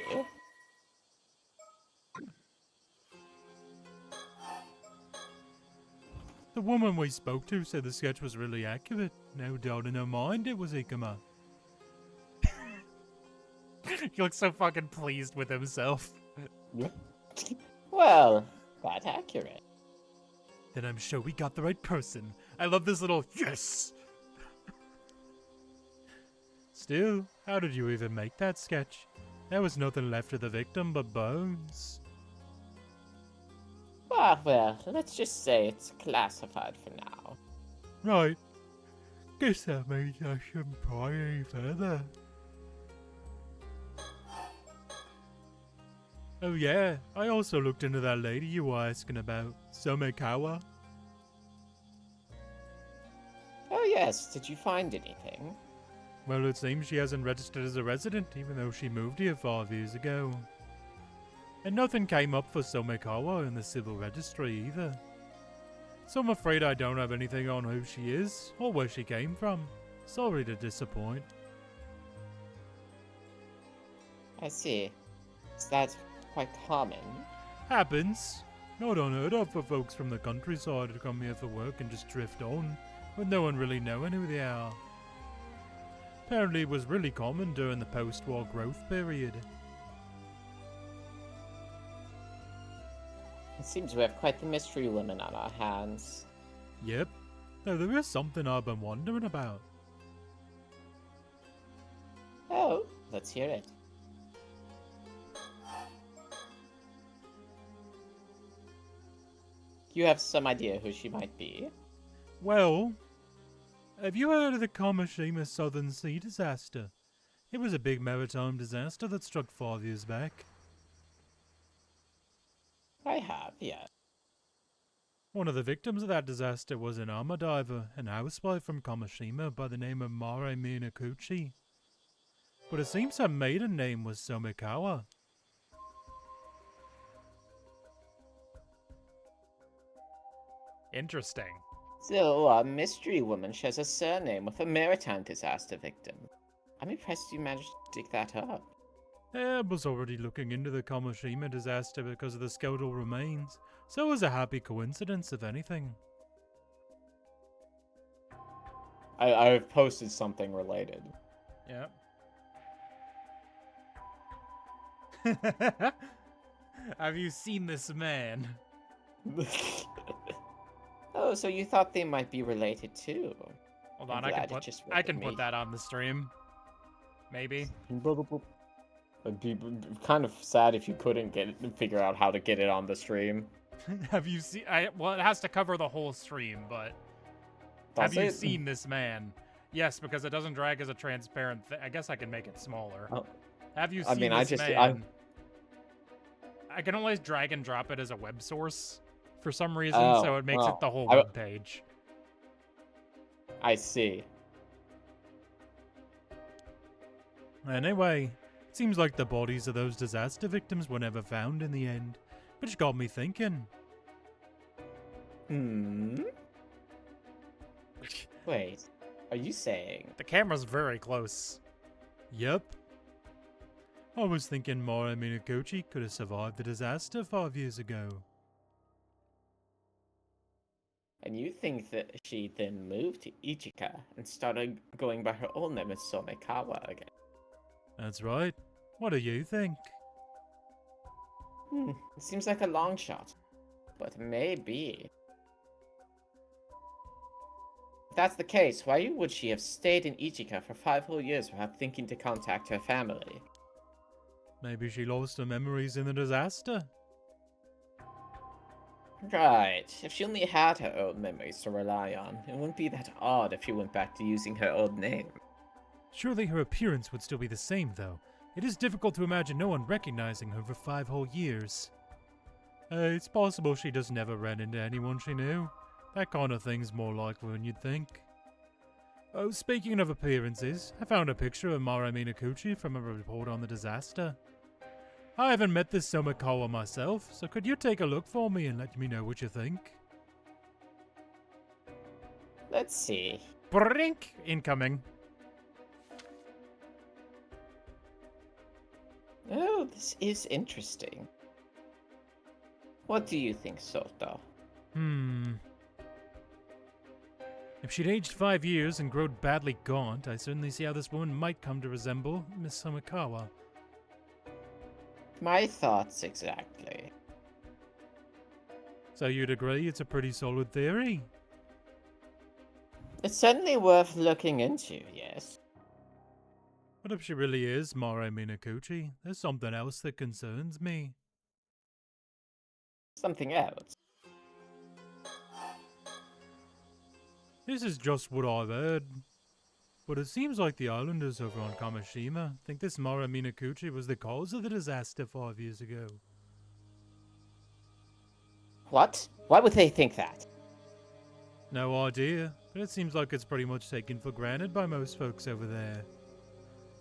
The woman we spoke to said the sketch was really accurate. No doubt in her mind it was Ikoma. He looks so fucking pleased with himself. Well, that accurate. Then I'm sure we got the right person. I love this little yes! Still, how did you even make that sketch? There was nothing left of the victim but bones. Ah, well, let's just say it's classified for now. Right. Guess that means I shouldn't pry any further. Oh yeah, I also looked into that lady you were asking about, Somekawa. Oh yes, did you find anything? Well, it seems she hasn't registered as a resident, even though she moved here 5 years ago. And nothing came up for Somekawa in the civil registry either. So I'm afraid I don't have anything on who she is, or where she came from. Sorry to disappoint. I see. Is that quite common? Happens. Not unheard of for folks from the countryside to come here for work and just drift on, with no one really knowing who they are. Apparently it was really common during the post-war growth period. It seems we have quite the mystery woman on our hands. Yep. Though there is something I've been wondering about. Oh, let's hear it. You have some idea who she might be? Well, have you heard of the Kamishima Southern Sea disaster? It was a big maritime disaster that struck 5 years back. I have, yeah. One of the victims of that disaster was an armor diver, an housewife from Kamishima by the name of Mare Minakuchi. But it seems her maiden name was Somikawa. Interesting. So, a mystery woman shares a surname with a maritime disaster victim. I'm impressed you managed to dig that up. I was already looking into the Kamishima disaster because of the skeletal remains, so it was a happy coincidence, if anything. I've posted something related. Yep. Have you seen this man? Oh, so you thought they might be related too? Hold I'm on, I glad can it just I went can to put me. that on the stream. Maybe. It'd be kind of sad if you couldn't figure out how to get it on the stream. Have you seen? Well, it has to cover the whole stream, but have Does you it? seen this man? Yes, because it doesn't drag as a transparent. I guess I can make it smaller. Oh. Have you I seen mean, this man? I can always drag and drop it as a web source for some reason, so it makes it the whole web page. I see. Anyway, it seems like the bodies of those disaster victims were never found in the end, which got me thinking. Wait, are you saying? The camera's very close. Yep. I was thinking Mara Minakuchi could have survived the disaster 5 years ago. And you think that she then moved to Ichika and started going by her old name as Somekawa again? That's right. What do you think? It seems like a long shot, but maybe. If that's the case, why would she have stayed in Ichika for 5 whole years without thinking to contact her family? Maybe she lost her memories in the disaster. Right, if she only had her old memories to rely on, it wouldn't be that odd if she went back to using her old name. Surely her appearance would still be the same, though. It is difficult to imagine no one recognizing her for 5 whole years. It's possible she just never ran into anyone she knew. That kind of thing's more likely than you'd think. Oh, speaking of appearances, I found a picture of Mara Minakuchi from a report on the disaster. I haven't met this Somikawa myself, so could you take a look for me and let me know what you think? Let's see. Brink! Incoming. Oh, this is interesting. What do you think, Sota? If she'd aged 5 years and grown badly gaunt, I certainly see how this woman might come to resemble Miss Somikawa. My thoughts exactly. So you'd agree it's a pretty solid theory? It's certainly worth looking into, yes. But if she really is Mara Minakuchi, there's something else that concerns me. Something else. This is just what I've heard. But it seems like the islanders over on Kamishima think this Mara Minakuchi was the cause of the disaster 5 years ago. What? Why would they think that? No idea, but it seems like it's pretty much taken for granted by most folks over there.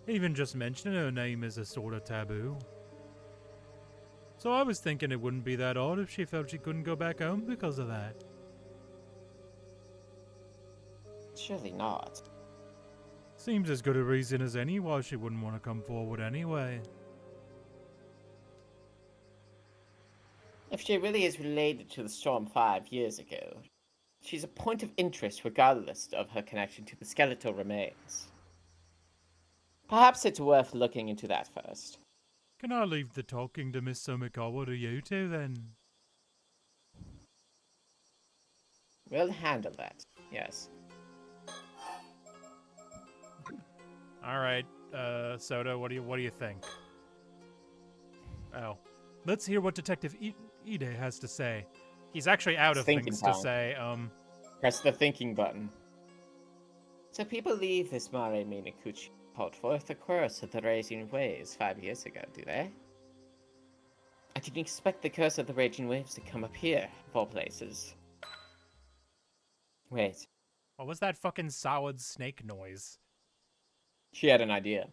Even just mentioning her name is a sort of taboo. So I was thinking it wouldn't be that odd if she felt she couldn't go back home because of that. Surely not. Seems as good a reason as any why she wouldn't want to come forward anyway. If she really is related to the storm 5 years ago, she's a point of interest regardless of her connection to the skeletal remains. Perhaps it's worth looking into that first. Can I leave the talking to Miss Somikawa to you two then? We'll handle that, yes. All right, Soda, what do you think? Oh. Let's hear what Detective Ide has to say. He's actually out of Thinking things time. to say. Press the thinking button. So people leave this Mare Minakuchi pot forth the curse of the raging waves 5 years ago, do they? I didn't expect the curse of the raging waves to come up here, of all places. Wait, What was that fucking solid snake noise? she had an idea.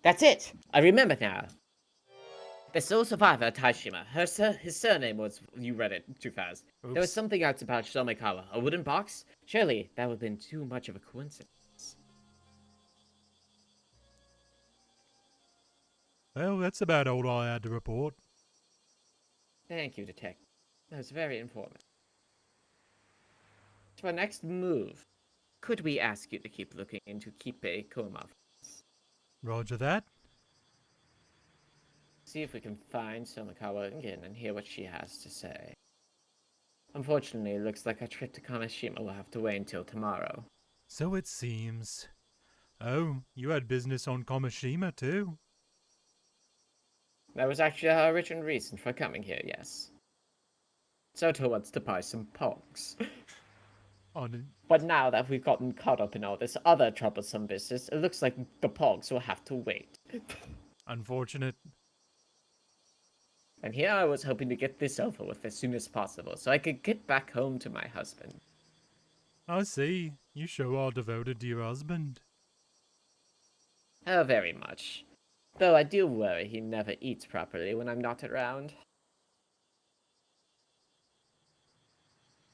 That's it! I remember now. The sole survivor, Taishima. His surname was... You read it too fast. Oops. There was something else about Shomikawa. A wooden box? Surely that would have been too much of a coincidence. Well, that's about all I had to report. Thank you, Detective. That was very informative. To our next move, could we ask you to keep looking into Kippe Koma? Roger that. See if we can find Somikawa again and hear what she has to say. Unfortunately, it looks like our trip to Kamishima will have to wait until tomorrow. So it seems. Oh, you had business on Kamishima too? That was actually our original reason for coming here, yes. Soto wants to buy some pogs. But now that we've gotten caught up in all this other troublesome business, it looks like the pogs will have to wait. Unfortunate. And here I was hoping to get this over with as soon as possible, so I could get back home to my husband. I see. You sure are devoted to your husband. Oh, very much. Though I do worry he never eats properly when I'm not around.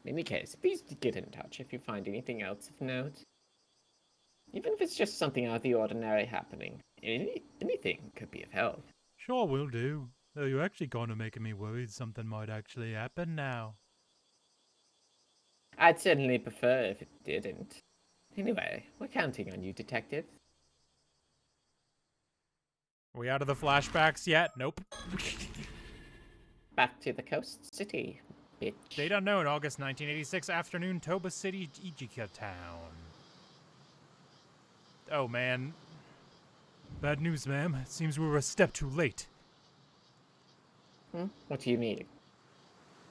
In any case, please get in touch if you find anything else of note. Even if it's just something out of the ordinary happening. Anything could be of help. Sure will do. Though you're actually kind of making me worried something might actually happen now. I'd certainly prefer if it didn't. Anyway, we're counting on you, Detective. Are we out of the flashbacks yet? Nope. Back to the coast city, bitch. Date unknown, August 1986 afternoon, Toba City, Ijika Town. Oh, man. Bad news, ma'am. It seems we were a step too late. What do you mean?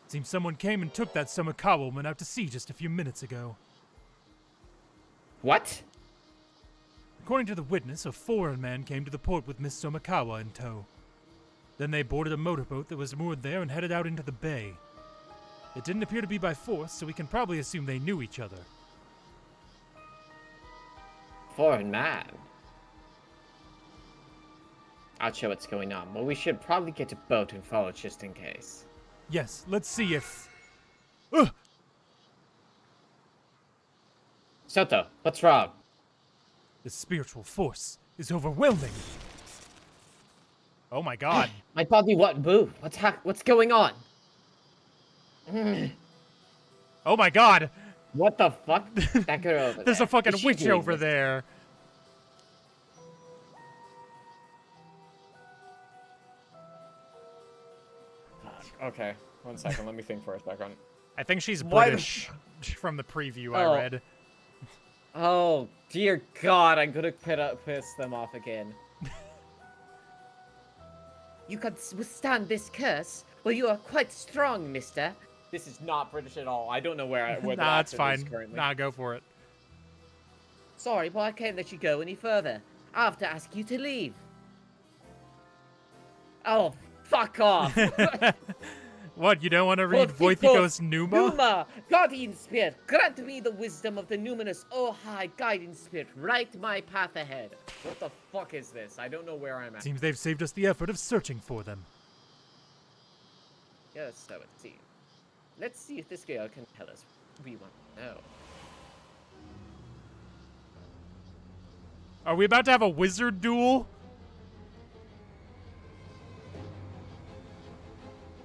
Seems someone came and took that Somikawa woman out to sea just a few minutes ago. What? According to the witness, a foreign man came to the port with Miss Somikawa in tow. Then they boarded a motorboat that was moored there and headed out into the bay. It didn't appear to be by force, so we can probably assume they knew each other. Foreign man? I'll show what's going on, but we should probably get a boat and follow just in case. Yes, let's see if... Soto, what's wrong? The spiritual force is overwhelming. Oh my god. My body won't move. What's going on? Oh my god. What the fuck? That girl over there. There's a fucking Is she witch doing over this? there. Okay, 1 second. Let me think for a second. I think she's What? British from the preview I Oh. read. Oh, dear God, I'm gonna piss them off again. You can withstand this curse? Well, you are quite strong, mister. This is not British at all. I don't know where the Nah, it's accent is fine. currently. Nah, go for it. Sorry, but I can't let you go any further. I have to ask you to leave. Oh, fuck off. What, you don't want to read Forty-four. Voithikos Numa? Numa, guardian spirit, grant me the wisdom of the numinous, oh high guiding spirit, right my path ahead. What the fuck is this? I don't know where I'm at. Seems they've saved us the effort of searching for them. Yes, so it seems. Let's see if this girl can tell us what we want to know. Are we about to have a wizard duel?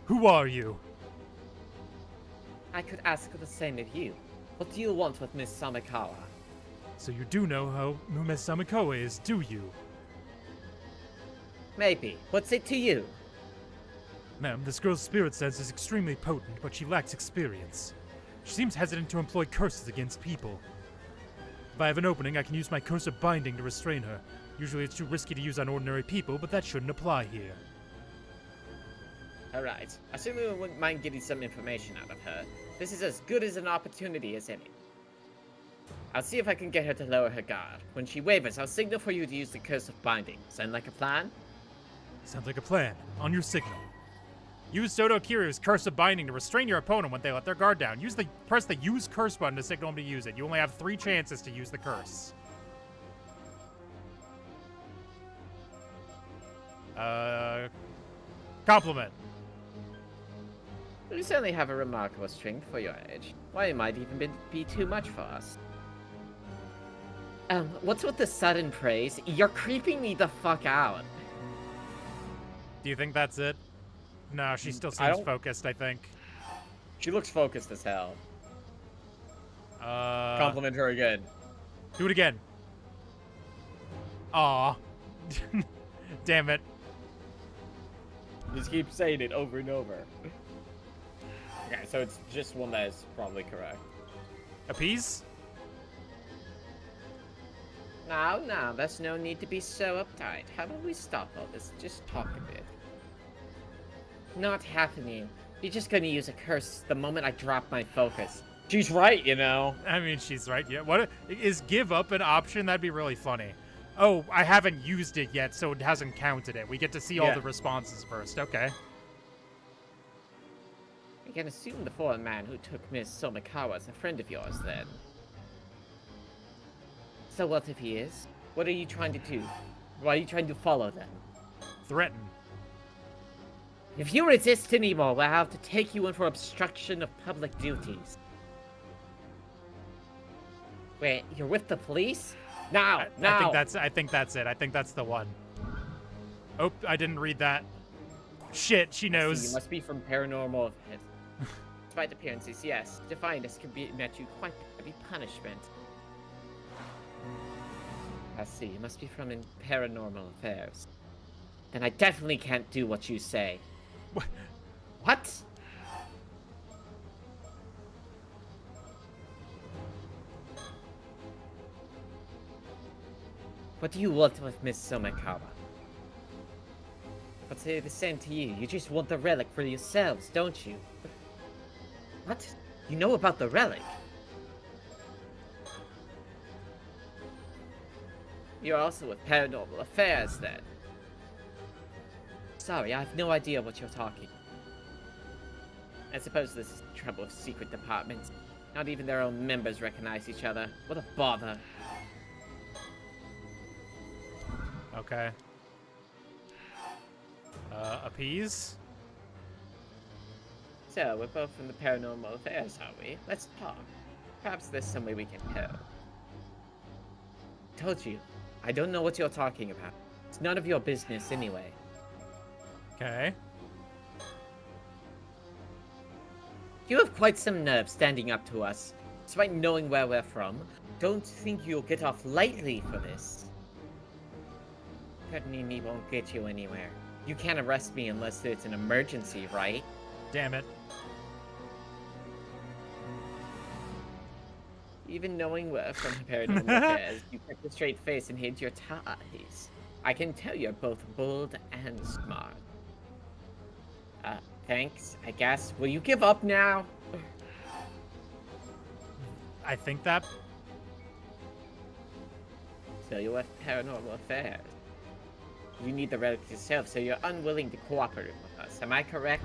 Who are you? I could ask the same of you. What do you want with Miss Samikawa? So you do know who Miss Samikawa is, do you? Maybe. What's it to you? Ma'am, this girl's spirit sense is extremely potent, but she lacks experience. She seems hesitant to employ curses against people. If I have an opening, I can use my curse of binding to restrain her. Usually it's too risky to use on ordinary people, but that shouldn't apply here. Alright. I certainly wouldn't mind getting some information out of her. This is as good as an opportunity as any. I'll see if I can get her to lower her guard. When she wavers, I'll signal for you to use the Curse of Binding. Sound like a plan? Sounds like a plan. On your signal. Use Soto Kiryu's Curse of Binding to restrain your opponent when they let their guard down. Press the Use Curse button to signal them to use it. You only have 3 chances to use the curse. Compliment. You certainly have a remarkable strength for your age. Why, it might even be too much for us. What's with the sudden praise? You're creeping me the fuck out. Do you think that's it? No, she still seems focused, I think. She looks focused as hell. Compliment her again. Do it again. Aw. Damn it. Just keep saying it over and over. Okay, so it's just one that is probably correct. Appease? Now, there's no need to be so uptight. How about we stop all this? Just talk a bit. Not happening. You're just gonna use a curse the moment I drop my focus. She's right, you know. I mean, she's right. Yeah. What is give up an option? That'd be really funny. Oh, I haven't used it yet, so it hasn't counted it. We get to see all the responses first. Okay. I can assume the foreign man who took Miss Somikawa is a friend of yours, then. So what if he is? What are you trying to do? Why are you trying to follow them? Threaten. If you resist anymore, we'll have to take you in for obstruction of public duties. Wait, you're with the police? Now! I think that's it. I think that's the one. Oh, I didn't read that. Shit, she knows. You must be from Paranormal Affairs. Despite appearances, yes. Defiance could be met you quite heavy punishment. I see, you must be from Paranormal Affairs. Then I definitely can't do what you say. What? What do you want with Miss Somikawa? I'd say the same to you. You just want the relic for yourselves, don't you? What? You know about the relic? You're also with Paranormal Affairs, then. Sorry, I have no idea what you're talking. I suppose this is the trouble with secret departments. Not even their own members recognize each other. What a bother. Okay. Appease? So, we're both from the Paranormal Affairs, are we? Let's talk. Perhaps there's some way we can help. Told you, I don't know what you're talking about. It's none of your business anyway. Okay. You have quite some nerve standing up to us, despite knowing where we're from. Don't think you'll get off lightly for this. Threatening me won't get you anywhere. You can't arrest me unless it's an emergency, right? Damn it. Even knowing we're from Paranormal Affairs, you kept a straight face and hid your ties. I can tell you're both bold and smart. Thanks, I guess. Will you give up now? I think that... So you're with Paranormal Affairs. You need the relic yourself, so you're unwilling to cooperate with us. Am I correct?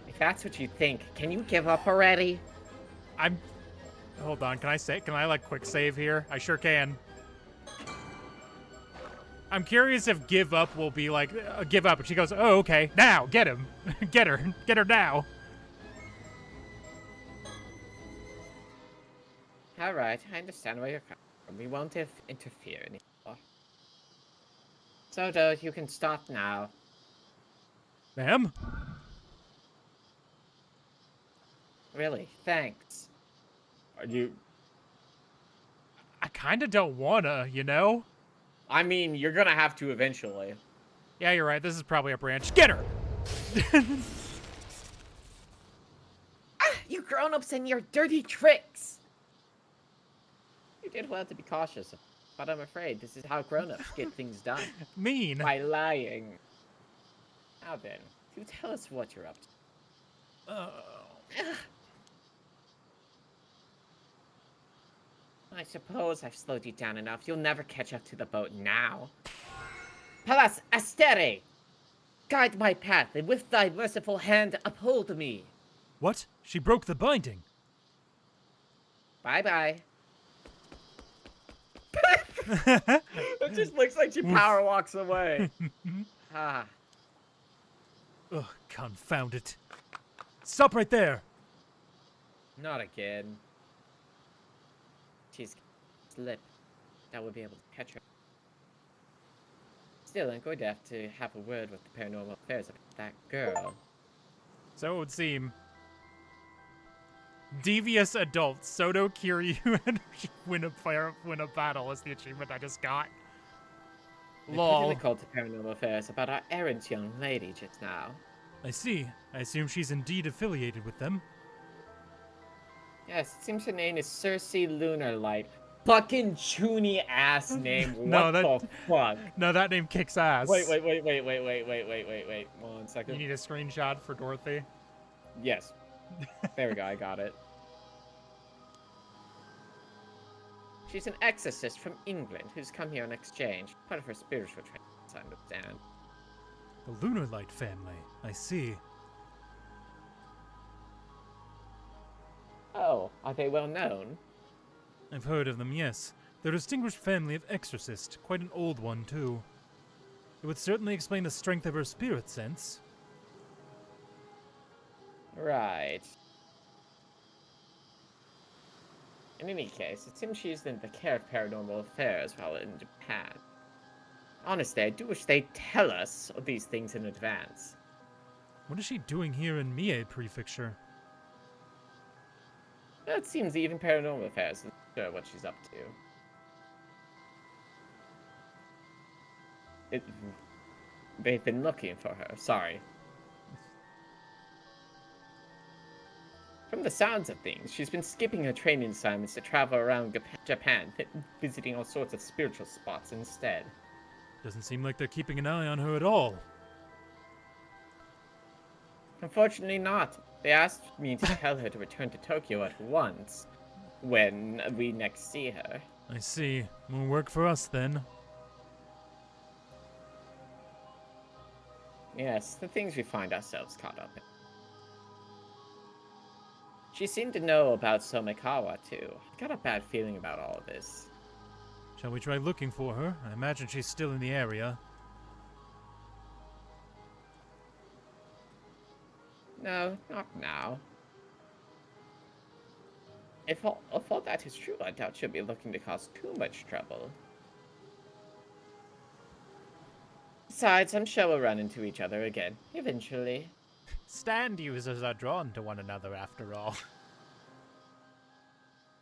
If that's what you think, can you give up already? Hold on, can I like quick save here? I sure can. I'm curious if give up will be like, give up. And she goes, oh, okay, now, get him. Get her now. Alright, I understand where you're coming from. We won't interfere anymore. Soto, you can stop now. Ma'am? Really, thanks. Are you... I kinda don't wanna, you know? I mean, you're gonna have to eventually. Yeah, you're right. This is probably a branch. Get her! You grown-ups and your dirty tricks! You did well to be cautious, but I'm afraid this is how grown-ups get things done. Mean. By lying. Now then, do tell us what you're up to. I suppose I've slowed you down enough. You'll never catch up to the boat now. Palas Astere! Guide my path, and with thy merciful hand uphold me. What? She broke the binding. Bye-bye. It just looks like she power walks away. Ah. Ugh, confound it. Stop right there. Not again. She's slip. That would be able to catch her. Still, I'm going to have a word with the Paranormal Affairs about that girl. So it would seem. Devious adults, Soto Kiryu energy win a battle is the achievement I just got. They Lol. put in a call to Paranormal Affairs about our errant young lady just now. I see. I assume she's indeed affiliated with them. Yes, it seems her name is Cersei Lunarlight. Fucking chuny ass name. What No, the fuck? No, that name kicks ass. Wait. 1 second. You need a screenshot for Dorothy? Yes. There we go, I got it. She's an exorcist from England who's come here on exchange. Part of her spiritual training, as I understand. The Lunarlight family. I see. Oh, are they well known? I've heard of them, yes. They're a distinguished family of exorcists. Quite an old one, too. It would certainly explain the strength of her spirit sense. Right. In any case, it seems she's in the care of Paranormal Affairs while in Japan. Honestly, I do wish they'd tell us of these things in advance. What is she doing here in Mie Prefecture? Well, it seems even Paranormal Affairs isn't sure what she's up to. They've been looking for her, sorry. From the sounds of things, she's been skipping her training assignments to travel around Japan, visiting all sorts of spiritual spots instead. Doesn't seem like they're keeping an eye on her at all. Unfortunately not. They asked me to tell her to return to Tokyo at once, when we next see her. I see. More work for us, then. Yes, the things we find ourselves caught up in. She seemed to know about Somekawa, too. I got a bad feeling about all of this. Shall we try looking for her? I imagine she's still in the area. No, not now. If all that is true, I doubt she'll be looking to cause too much trouble. Besides, I'm sure we'll run into each other again, eventually. Stand users are drawn to one another after all.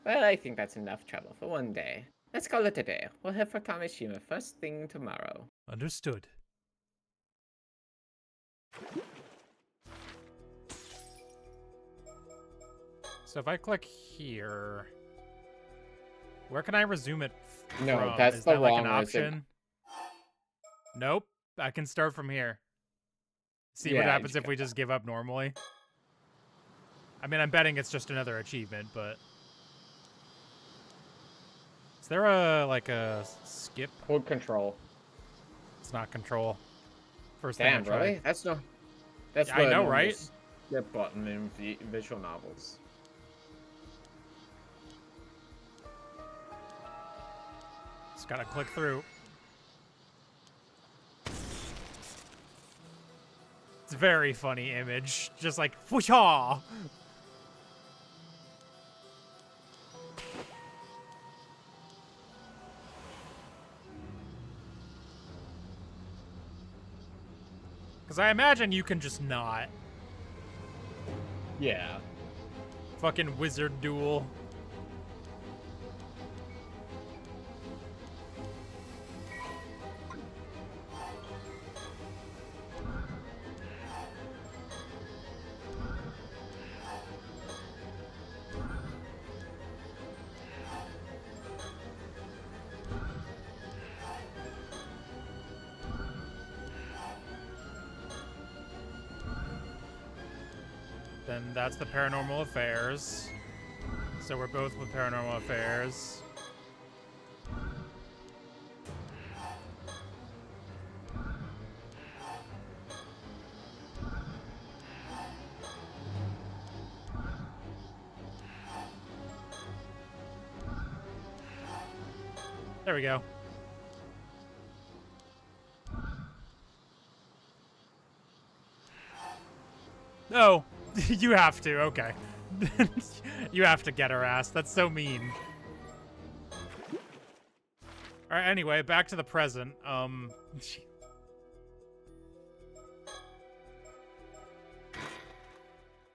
Well, I think that's enough trouble for one day. Let's call it a day. We'll head for Kamishima first thing tomorrow. Understood. So if I click here, where can I resume it from? No, that's Is the that like wrong an resume. option? Nope. I can start from here. See Yeah, what you happens just if we just give up normally. I mean, I'm betting it's just another achievement, but... Is there a skip? Hold control. It's not control. First Damn, thing I tried. really? That's no... That's Yeah, I the know, normal right? skip button in visual novels. Just gotta click through. It's a very funny image. Just like, whoosh-haw! Because I imagine you can just not. Yeah. Fucking wizard duel. Then that's the Paranormal Affairs. So we're both with Paranormal Affairs. There we go. Oh, you have to, okay. You have to get her ass. That's so mean. Alright, anyway, back to the present.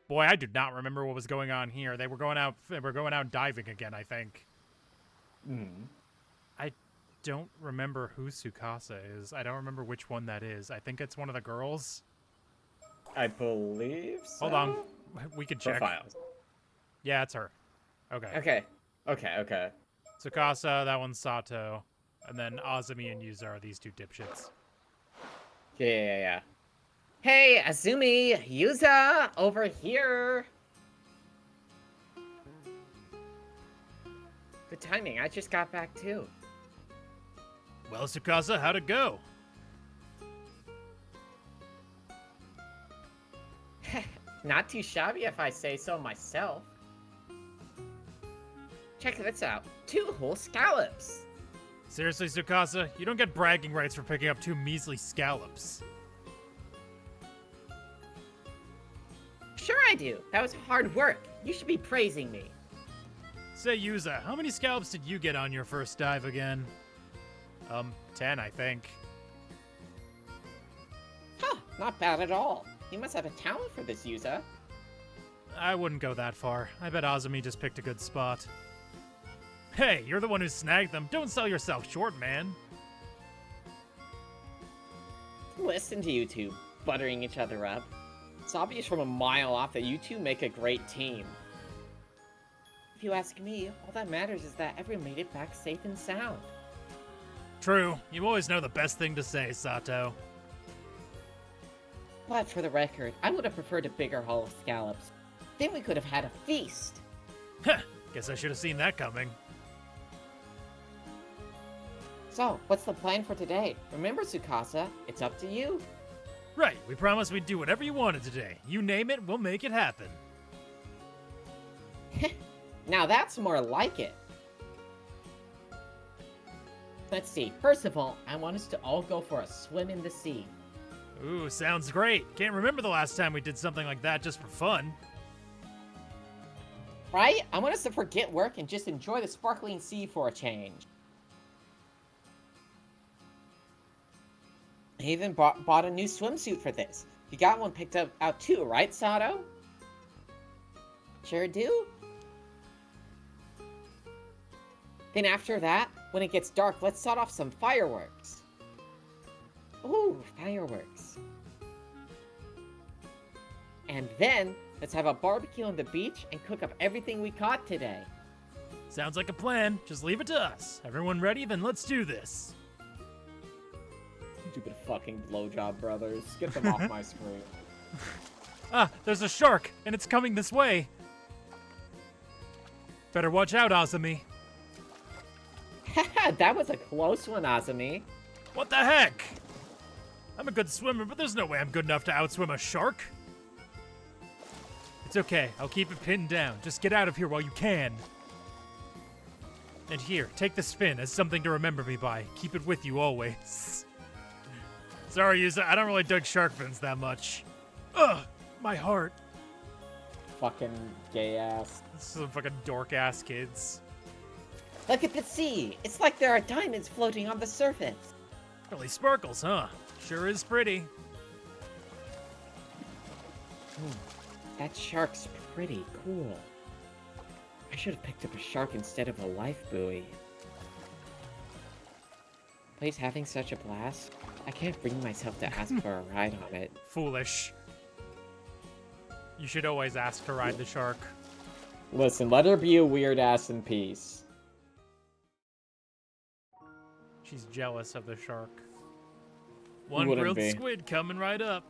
Boy, I do not remember what was going on here. They were going out diving again, I think. I don't remember who Tsukasa is. I don't remember which one that is. I think it's one of the girls. I believe so. Hold on. We could check. Profiles. Yeah, it's her. Okay. Okay. Tsukasa, that one's Sato. And then Azumi and Yuza are these two dipshits. Yeah. Hey, Azumi, Yuza, over here. Good timing. I just got back too. Well, Tsukasa, how'd it go? Not too shabby if I say so myself. Check this out. 2 whole scallops. Seriously, Tsukasa? You don't get bragging rights for picking up 2 measly scallops. Sure I do. That was hard work. You should be praising me. Say, Yuza, how many scallops did you get on your first dive again? 10, I think. Huh, not bad at all. You must have a talent for this, Yuza. I wouldn't go that far. I bet Azumi just picked a good spot. Hey, you're the one who snagged them. Don't sell yourself short, man. Listen to you two, buttering each other up. It's obvious from a mile off that you two make a great team. If you ask me, all that matters is that everyone made it back safe and sound. True. You always know the best thing to say, Sato. But for the record, I would have preferred a bigger haul of scallops. Then we could have had a feast. Heh, guess I should have seen that coming. So, what's the plan for today? Remember, Tsukasa, it's up to you. Right, we promised we'd do whatever you wanted today. You name it, we'll make it happen. Now that's more like it. Let's see. First of all, I want us to all go for a swim in the sea. Ooh, sounds great. Can't remember the last time we did something like that just for fun. Right? I want us to forget work and just enjoy the sparkling sea for a change. I even bought a new swimsuit for this. You got one picked up out too, right, Sato? Sure do. Then after that, when it gets dark, let's set off some fireworks. Ooh, fireworks. And then, let's have a barbecue on the beach and cook up everything we caught today. Sounds like a plan. Just leave it to us. Everyone ready? Then let's do this. Stupid fucking blowjob brothers. Get them off my screen. Ah, there's a shark, and it's coming this way. Better watch out, Azumi. That was a close one, Azumi. What the heck? I'm a good swimmer, but there's no way I'm good enough to outswim a shark. It's okay. I'll keep it pinned down. Just get out of here while you can. And here, take this fin as something to remember me by. Keep it with you always. Sorry, Yuza, I don't really dig shark fins that much. Ugh, my heart. Fucking gay ass. Some fucking dork ass kids. Look at the sea. It's like there are diamonds floating on the surface. Really sparkles, huh? Sure is pretty. That shark's pretty cool. I should have picked up a shark instead of a life buoy. But he's having such a blast. I can't bring myself to ask for a ride on it. Foolish. You should always ask to ride the shark. Listen, let her be a weird ass in peace. She's jealous of the shark. One wouldn't grilled be? squid coming right up.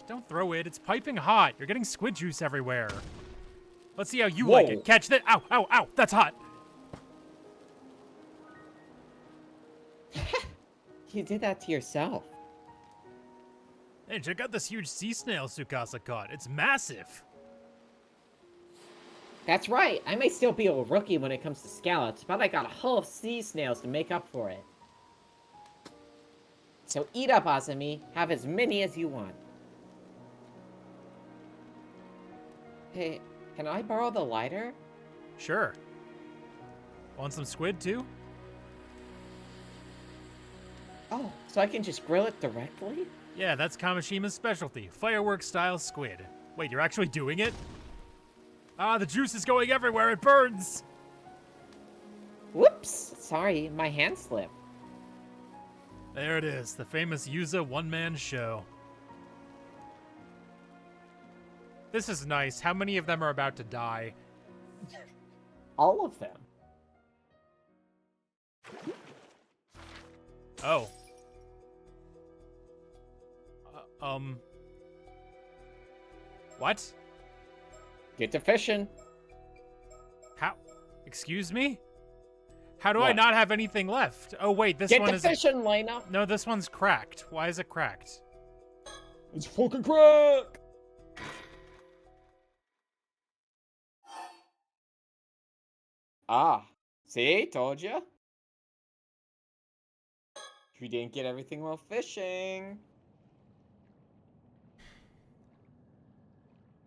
Don't throw it. It's piping hot. You're getting squid juice everywhere. Let's see how you like it. Catch that. Ow, ow, ow. That's hot. You did that to yourself. Hey, check out this huge sea snail Tsukasa caught. It's massive. That's right. I may still be a rookie when it comes to scallops, but I got a hull of sea snails to make up for it. So eat up, Azumi. Have as many as you want. Hey, can I borrow the lighter? Sure. Want some squid, too? Oh, so I can just grill it directly? Yeah, that's Kamashima's specialty. Fireworks-style squid. Wait, you're actually doing it? Ah, the juice is going everywhere. It burns. Whoops! Sorry, my hand slipped. There it is, the famous Yuza one-man show. This is nice. How many of them are about to die? All of them. Oh. What? Get to fishing. How? Excuse me? How do I What? not have anything left? Oh, wait, this Get one to is... fishing, Lena. No, this one's cracked. Why is it cracked? It's fucking crack! Ah, see? Told you. We didn't get everything while fishing.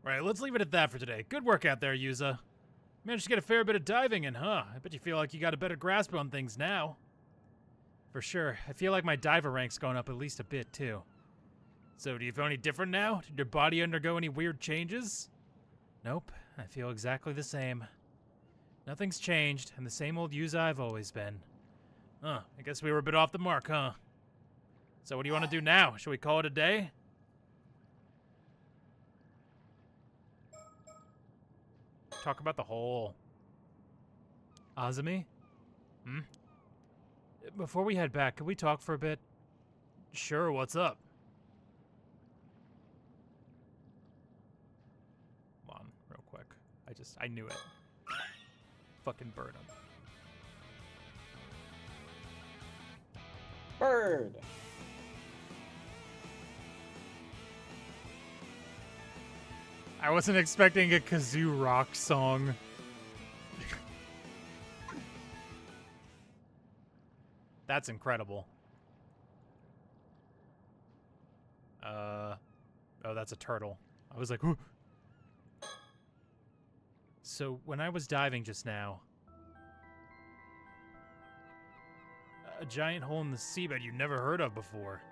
Right, let's leave it at that for today. Good work out there, Yuza. Managed to get a fair bit of diving in, huh? I bet you feel like you got a better grasp on things now. For sure. I feel like my diver rank's going up at least a bit, too. So, do you feel any different now? Did your body undergo any weird changes? Nope. I feel exactly the same. Nothing's changed. I'm the same old Yuza I've always been. Huh. I guess we were a bit off the mark, huh? So what do you want to do now? Should we call it a day? Talk about the hole. Azumi? Hmm? Before we head back, could we talk for a bit? Sure, what's up? Come on, real quick. I knew it. Fucking burn him. Bird. I wasn't expecting a kazoo rock song. That's incredible. Oh, that's a turtle. I was like, ooh. So, when I was diving just now, a giant hole in the seabed you'd never heard of before.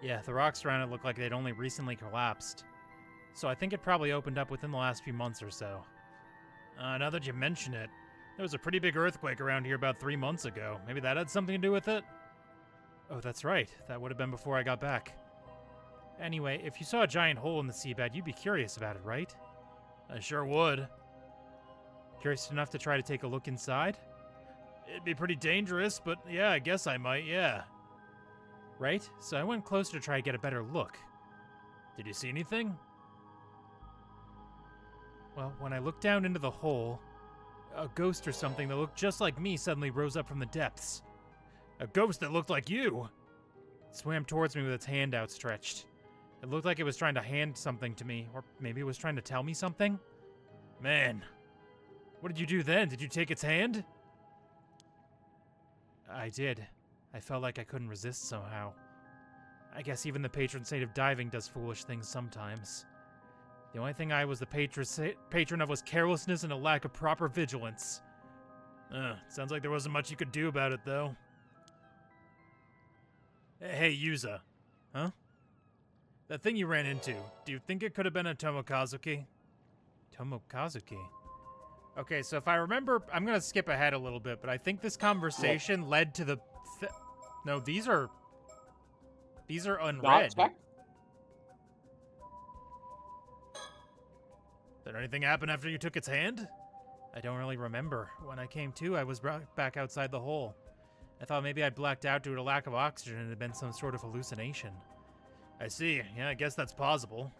Yeah, the rocks around it looked like they'd only recently collapsed. So I think it probably opened up within the last few months or so. Now that you mention it, there was a pretty big earthquake around here about 3 months ago. Maybe that had something to do with it? Oh, that's right. That would have been before I got back. Anyway, if you saw a giant hole in the seabed, you'd be curious about it, right? I sure would. Curious enough to try to take a look inside? It'd be pretty dangerous, but yeah, I guess I might, yeah. Right? So I went closer to try to get a better look. Did you see anything? Well, when I looked down into the hole, a ghost or something that looked just like me suddenly rose up from the depths. A ghost that looked like you! It swam towards me with its hand outstretched. It looked like it was trying to hand something to me, or maybe it was trying to tell me something? Man, what did you do then? Did you take its hand? I did. I felt like I couldn't resist somehow. I guess even the patron saint of diving does foolish things sometimes. The only thing I was the patron of was carelessness and a lack of proper vigilance. Sounds like there wasn't much you could do about it, though. Hey, Yuza. Huh? That thing you ran into, do you think it could have been a Tomokazuki? Tomokazuki? Okay, so if I remember, I'm gonna skip ahead a little bit, but I think this conversation led to the... No, these are unread. Did anything happen after you took its hand? I don't really remember. When I came to, I was back outside the hole. I thought maybe I'd blacked out due to lack of oxygen and it had been some sort of hallucination. I see. Yeah, I guess that's possible.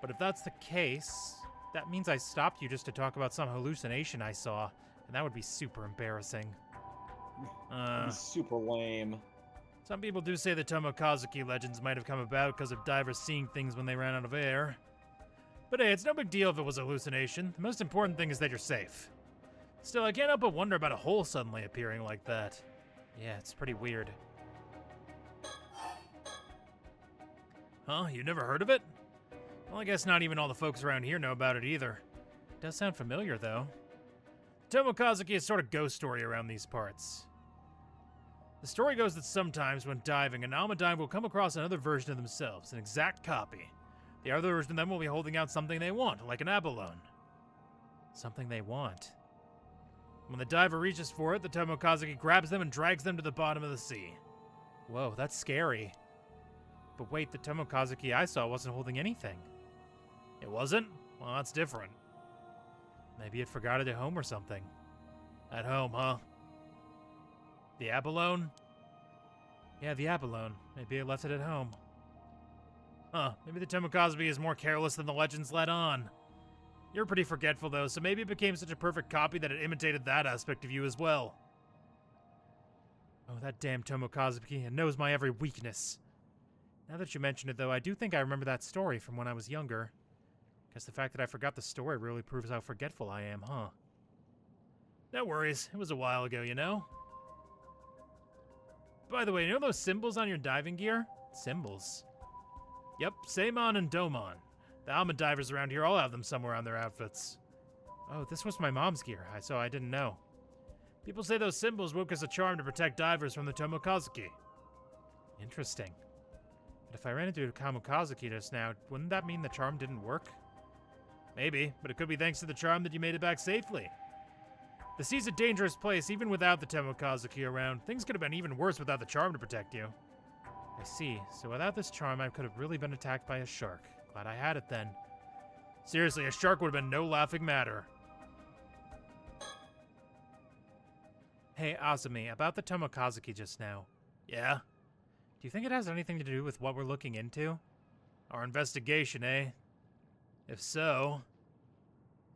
But if that's the case, that means I stopped you just to talk about some hallucination I saw, and that would be super embarrassing. That'd be super lame. Some people do say the Tomokazuki legends might have come about because of divers seeing things when they ran out of air. But hey, it's no big deal if it was a hallucination. The most important thing is that you're safe. Still, I can't help but wonder about a hole suddenly appearing like that. Yeah, it's pretty weird. Huh? You never heard of it? Well, I guess not even all the folks around here know about it either. It does sound familiar, though. Tomokazuki is sort of ghost story around these parts. The story goes that sometimes when diving, an Alma dive will come across another version of themselves, an exact copy. The other version of them will be holding out something they want, like an abalone. Something they want. When the diver reaches for it, the Tomokazuki grabs them and drags them to the bottom of the sea. Whoa, that's scary. But wait, the Tomokazuki I saw wasn't holding anything. It wasn't? Well, that's different. Maybe it forgot it at home or something. At home, huh? The abalone? Yeah, the abalone. Maybe it left it at home. Huh, maybe the Tomokazuki is more careless than the legends let on. You're pretty forgetful, though, so maybe it became such a perfect copy that it imitated that aspect of you as well. Oh, that damn Tomokazuki, it knows my every weakness. Now that you mention it, though, I do think I remember that story from when I was younger. Guess the fact that I forgot the story really proves how forgetful I am, huh? No worries, it was a while ago, you know? By the way, you know those symbols on your diving gear? Symbols? Yep, Seimon and Domon. The Alma divers around here all have them somewhere on their outfits. Oh, this was my mom's gear, so I didn't know. People say those symbols work as a charm to protect divers from the Tomokazuki. Interesting. But if I ran into a Tomokazuki just now, wouldn't that mean the charm didn't work? Maybe, but it could be thanks to the charm that you made it back safely. The sea's a dangerous place even without the Tomokazuki around. Things could have been even worse without the charm to protect you. I see. So without this charm, I could have really been attacked by a shark. Glad I had it then. Seriously, a shark would have been no laughing matter. Hey, Azumi, about the Tomokazuki just now. Yeah? Do you think it has anything to do with what we're looking into? Our investigation, eh? If so,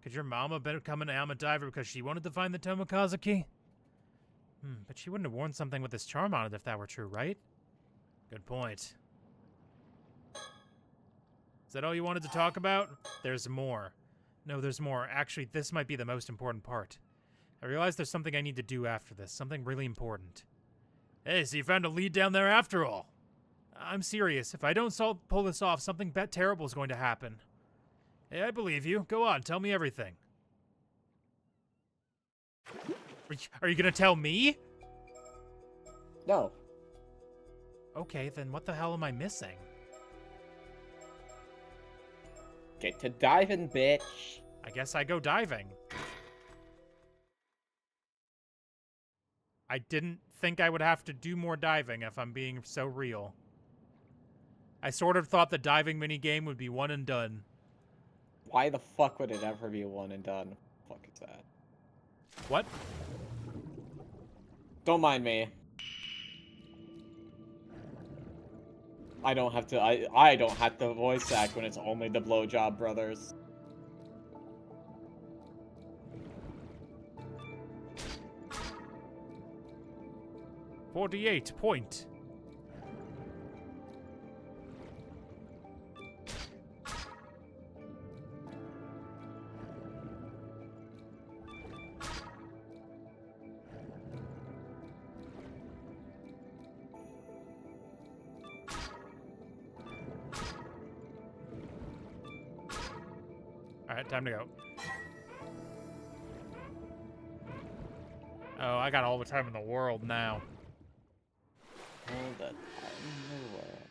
could your mama become an Alma diver because she wanted to find the Tomokazuki? But she wouldn't have worn something with this charm on it if that were true, right? Good point. Is that all you wanted to talk about? There's more. No, there's more. Actually, this might be the most important part. I realize there's something I need to do after this, something really important. Hey, so you found a lead down there after all. I'm serious. If I don't pull this off, something terrible is going to happen. Hey, I believe you. Go on, tell me everything. Are you gonna tell me? No. Okay, then what the hell am I missing? Get to diving, bitch. I guess I go diving. I didn't think I would have to do more diving if I'm being so real. I sort of thought the diving minigame would be one and done. Why the fuck would it ever be one and done? What the fuck is that? What? Don't mind me. I don't have to. I don't have to voice act when it's only the Blowjob Brothers. .48 point. Alright, time to go. Oh, I got all the time in the world now. All the time in the world.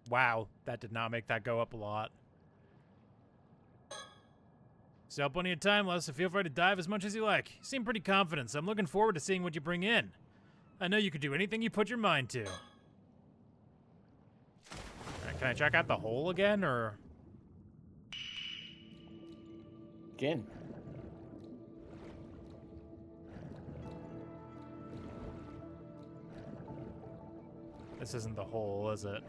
Wow, that did not make that go up a lot. Still plenty of time left, so feel free to dive as much as you like. You seem pretty confident, so I'm looking forward to seeing what you bring in. I know you could do anything you put your mind to. Alright, can I check out the hole again, or...? Again. This isn't the hole, is it?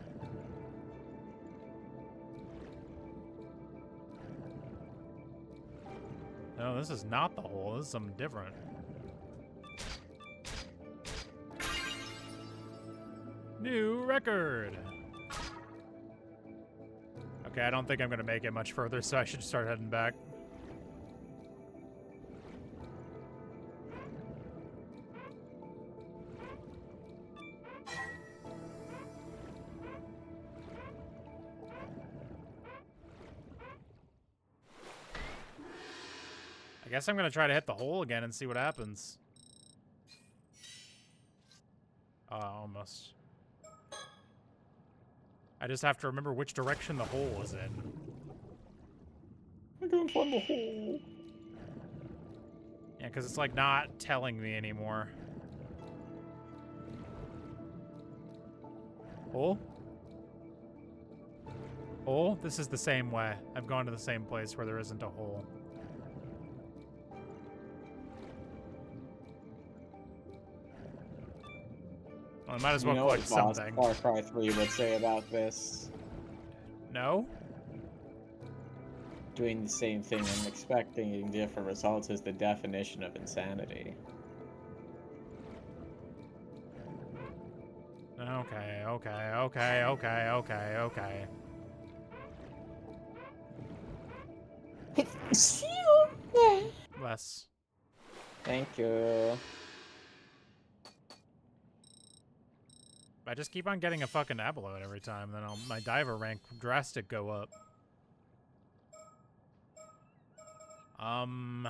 No, this is not the hole. This is something different. New record! Okay, I don't think I'm gonna make it much further, so I should start heading back. I guess I'm gonna try to hit the hole again and see what happens. Almost. I just have to remember which direction the hole is in. I can't find the hole. Yeah, because it's like not telling me anymore. Hole? Hole? This is the same way. I've gone to the same place where there isn't a hole. Well, I might as well collect something. Far Cry 3 would say about this. No? Doing the same thing and expecting different results is the definition of insanity. Okay, okay, okay, okay, okay, okay. Less. Thank you. I just keep on getting a fucking Abelote every time, then my diver rank drastic go up. I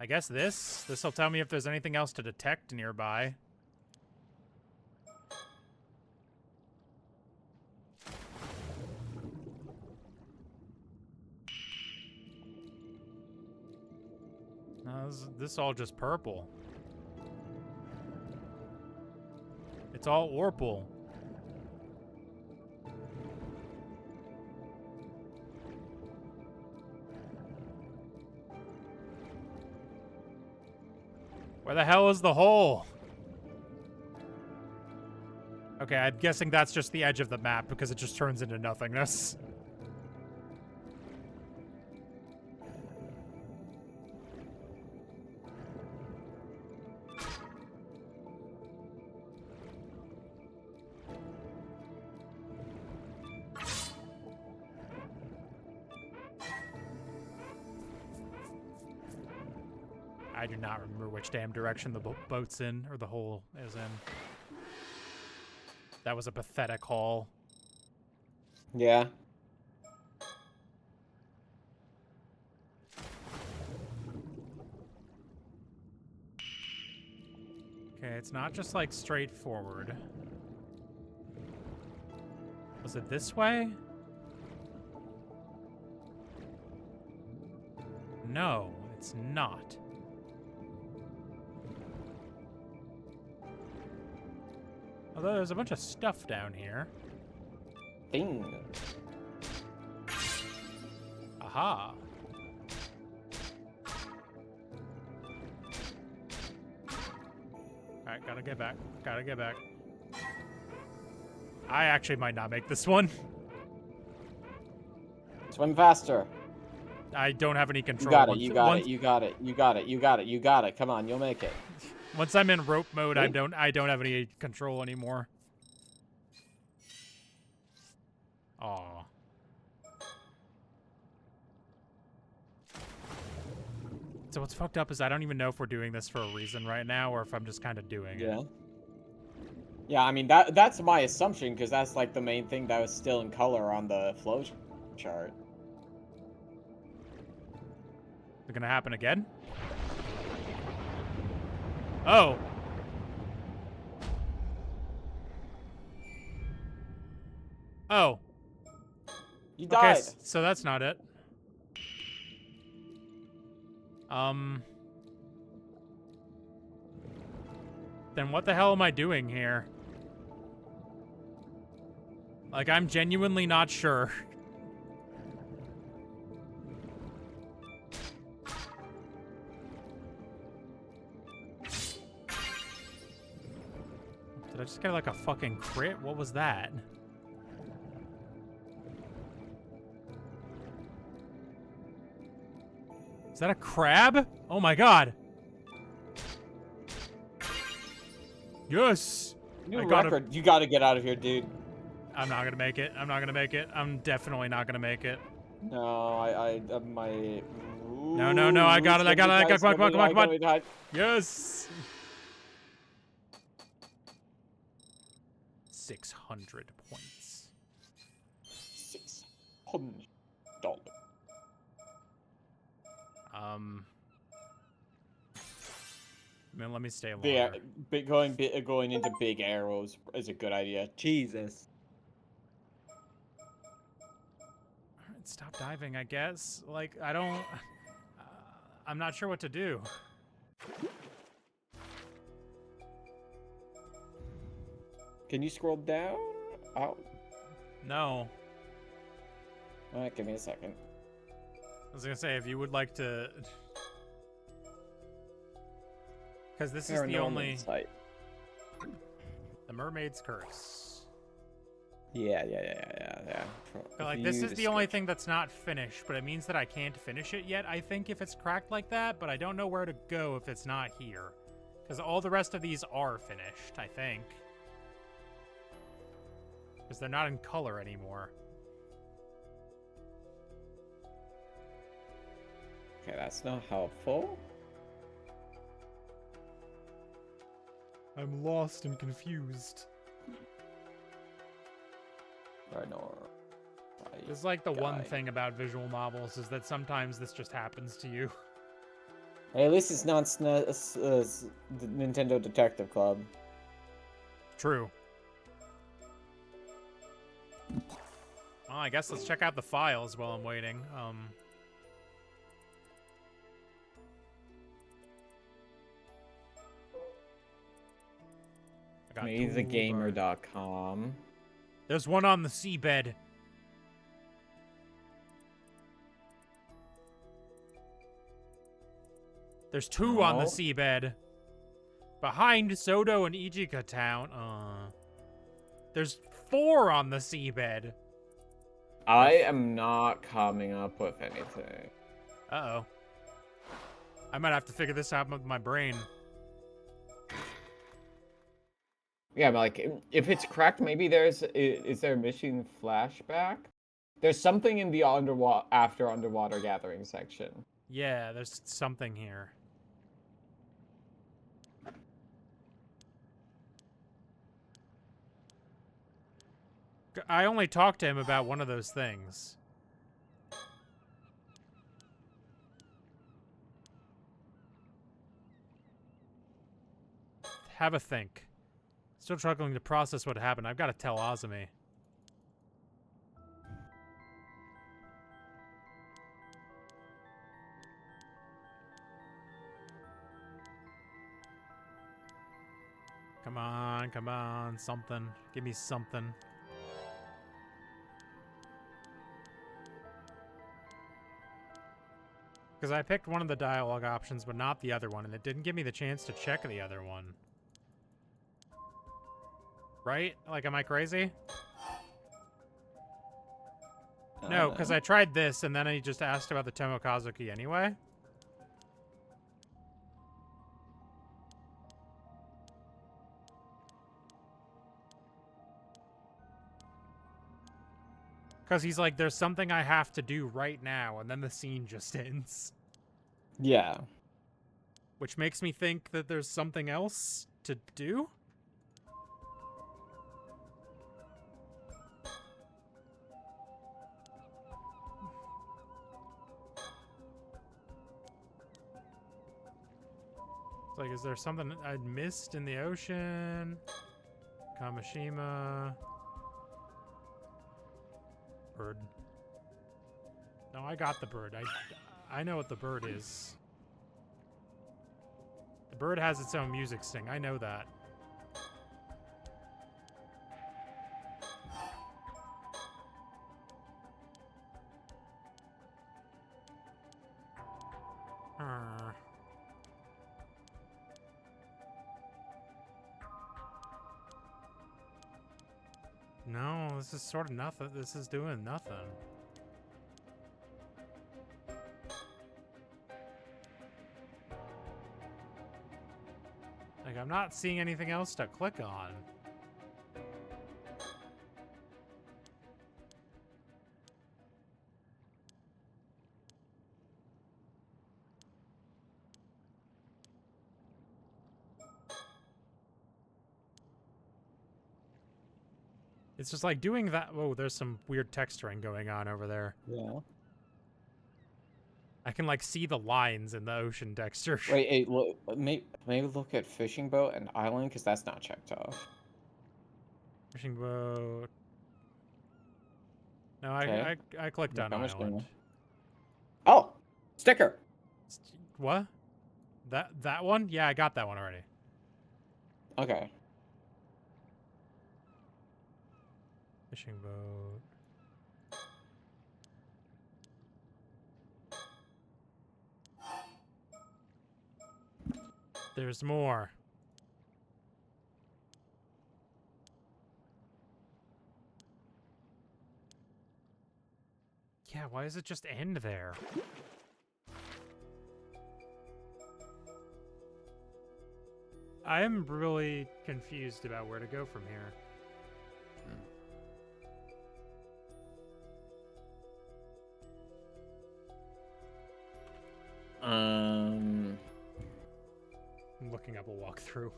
guess this'll tell me if there's anything else to detect nearby. No, this all just purple. It's all Orpal. Where the hell is the hole? Okay, I'm guessing that's just the edge of the map because it just turns into nothingness. I do not remember which damn direction the boat's in, or the hole is in. That was a pathetic haul. Yeah. Okay, it's not just like straightforward. Was it this way? No, it's not. Although there's a bunch of stuff down here. Ding. Aha. Alright, gotta get back. Gotta get back. I actually might not make this one. Swim faster. I don't have any control. You got it, you got it, you got it, you got it, you got it, you got it. Come on, you'll make it. Once I'm in rope mode, I don't have any control anymore. Aw. So what's fucked up is I don't even know if we're doing this for a reason right now or if I'm just kind of doing it. Yeah, I mean, that's my assumption, because that's like the main thing that was still in color on the flow chart. Is it gonna happen again? Oh. Oh. You died. Okay, so that's not it. Then what the hell am I doing here? Like, I'm genuinely not sure. Just get like a fucking crit? What was that? Is that a crab? Oh my god. Yes! New I got record. You gotta get out of here, dude. I'm not gonna make it. I'm not gonna make it. I'm definitely not gonna make it. No, my. No, no, no, I got it. I got it. I got it. Come on, come on, come on, come on. Come on. Yes! 600 points. $600. Man, let me stay longer. Going into big arrows is a good idea. Jesus. Alright, stop diving, I guess. Like, I don't... I'm not sure what to do. Can you scroll down? Oh. No. Alright, give me a second. I was gonna say, if you would like to... Because this is the only... Paranormasight. The Mermaid's Curse. Yeah. But, like, this is the only thing that's not finished, but it means that I can't finish it yet, I think, if it's cracked like that, but I don't know where to go if it's not here. Because all the rest of these are finished, I think. Because they're not in color anymore. Okay, that's not helpful. I'm lost and confused. It's like the one thing about visual novels is that sometimes this just happens to you. Hey, at least it's not the Nintendo Detective Club. True. Well, I guess let's check out the files while I'm waiting. MeTheGamer.com. There's one on the seabed. There's two on the seabed. Behind Sodo and Ijika Town. There's 4 on the seabed. I am not coming up with anything. Uh-oh. I might have to figure this out with my brain. Yeah, but like, if it's cracked, maybe is there a mission flashback? There's something in the underwater gathering section. Yeah, there's something here. I only talked to him about one of those things. Have a think. Still struggling to process what happened. I've got to tell Azumi. Come on, something. Give me something. Because I picked one of the dialogue options, but not the other one, and it didn't give me the chance to check the other one. Right? Like, am I crazy? No, because I tried this, and then I just asked about the Tomokazuki anyway. Because he's like, there's something I have to do right now, and then the scene just ends. Yeah. Which makes me think that there's something else to do? It's like, is there something I'd missed in the ocean? Kamishima. Bird. No, I got the bird. I know what the bird is. The bird has its own music sting. I know that. Well, this is sort of nothing. This is doing nothing. Like, I'm not seeing anything else to click on. It's just like doing that. Oh, there's some weird texturing going on over there. Yeah. I can like see the lines in the ocean texture. Wait, hey, look, maybe look at fishing boat and island because that's not checked off. Fishing boat. No, Okay. I clicked on How much island. money? Oh, sticker. What? That one? Yeah, I got that one already. Okay. Fishing boat. There's more. Yeah, why does it just end there? I am really confused about where to go from here. I'm looking up a walkthrough.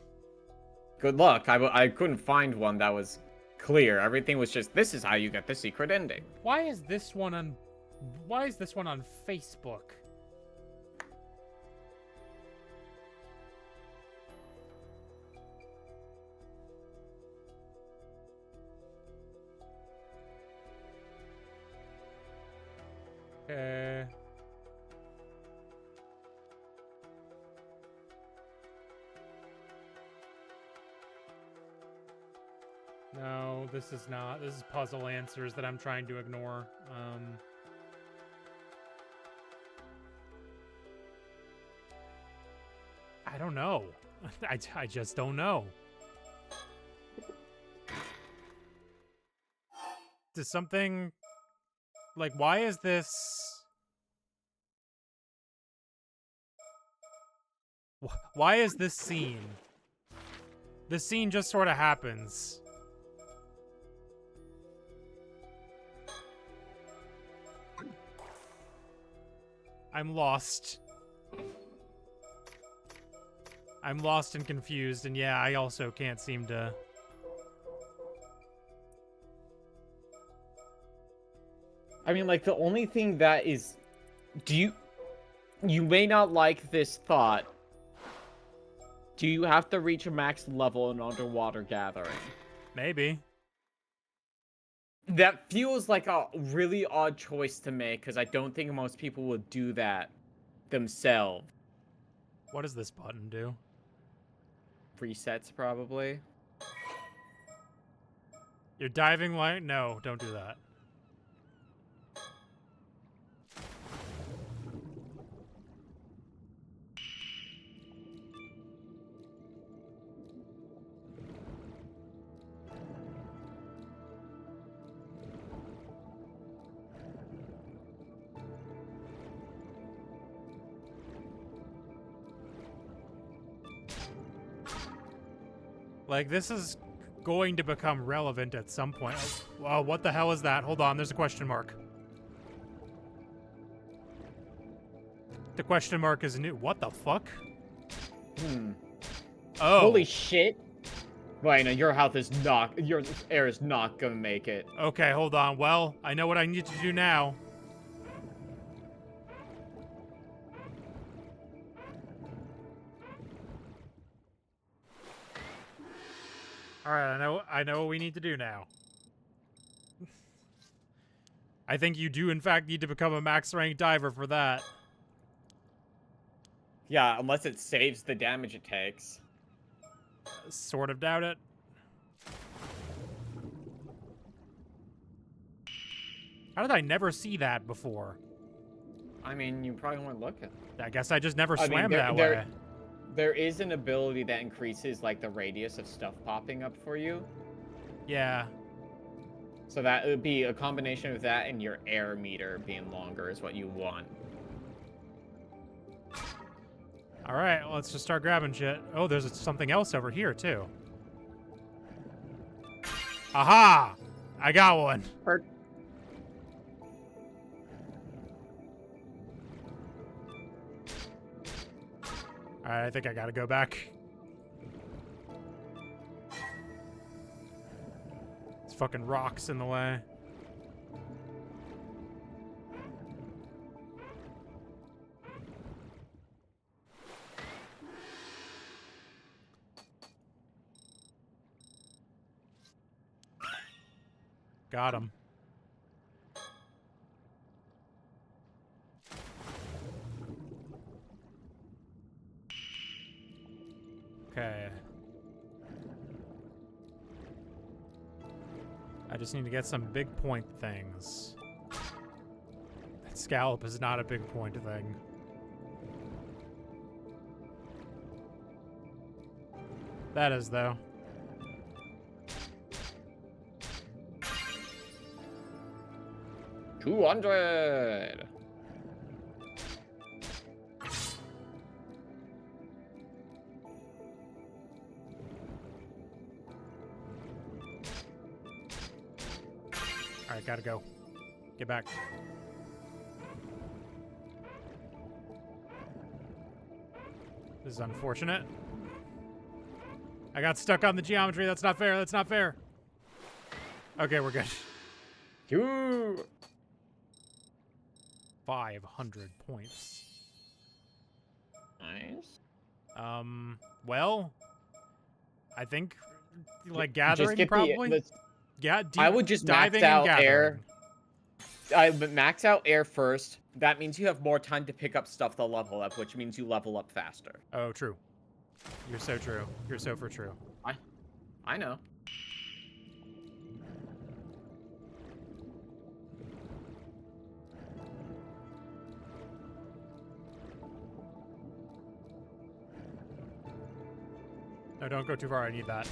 Good luck. I couldn't find one that was clear. Everything was just, this is how you get the secret ending. Why is this one on Facebook? No, this is not. This is puzzle answers that I'm trying to ignore. I don't know. I just don't know. Does something... Like, why is this... Why is this scene? This scene just sort of happens. I'm lost. I'm lost and confused, and yeah, I also can't seem to... I mean, like, the only thing that is... You may not like this thought. Do you have to reach a max level in underwater gathering? Maybe. That feels like a really odd choice to make, because I don't think most people would do that themselves. What does this button do? Resets, probably. Your diving light? No, don't do that. Like, this is going to become relevant at some point. Oh, what the hell is that? Hold on, there's a question mark. The question mark is new. What the fuck? Oh. Holy shit. Wait, no, your health is not... Your air is not gonna make it. Okay, hold on. Well, I know what I need to do now. Alright, I know what we need to do now. I think you do, in fact, need to become a max-rank diver for that. Yeah, unless it saves the damage it takes. Sort of doubt it. How did I never see that before? I mean, you probably weren't looking. I guess I just never swam that way. There is an ability that increases, like, the radius of stuff popping up for you. Yeah. So that would be a combination of that and your air meter being longer is what you want. All right, let's just start grabbing shit. Oh, there's something else over here, too. Aha! I got one. Or All right, I think I gotta go back. It's fucking rocks in the way. Got him. Okay. I just need to get some big point things. That scallop is not a big point thing. That is, though. $200. All right, gotta go. Get back. This is unfortunate. I got stuck on the geometry. That's not fair. That's not fair. Okay, we're good. 500 points. Nice. Well, I think, like, gathering, Just probably? Yeah, I would just max diving out and air. gathering. I would max out air first. That means you have more time to pick up stuff to level up, which means you level up faster. Oh, true. You're so true. You're so for true. I know. No, don't go too far. I need that.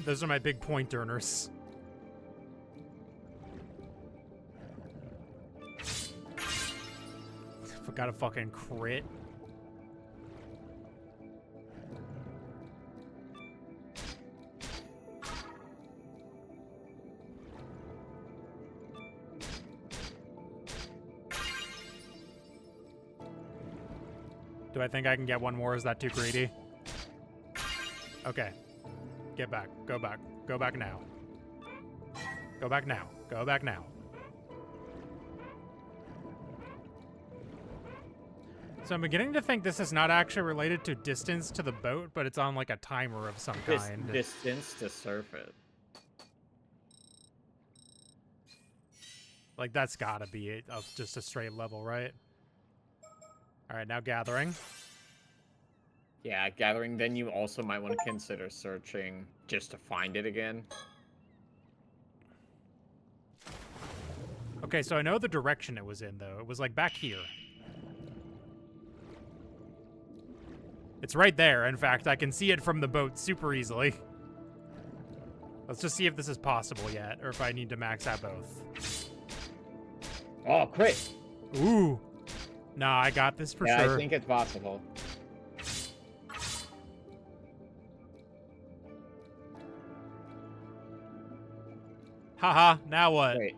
Those are my big point earners. Got a fucking crit. Do I think I can get one more? Is that too greedy? Okay. Get back. Go back. Go back now. Go back now. Go back now. So I'm beginning to think this is not actually related to distance to the boat, but it's on like a timer of some kind. Distance to surf it. Like that's gotta be it, of just a straight level, right? All right, now gathering. Yeah, gathering. Then you also might want to consider searching just to find it again. Okay, so I know the direction it was in, though. It was like back here. It's right there. In fact, I can see it from the boat super easily. Let's just see if this is possible yet, or if I need to max out both. Oh, crit! Ooh. Nah, I got this for yeah, sure. I think it's possible. Haha, now what? Wait.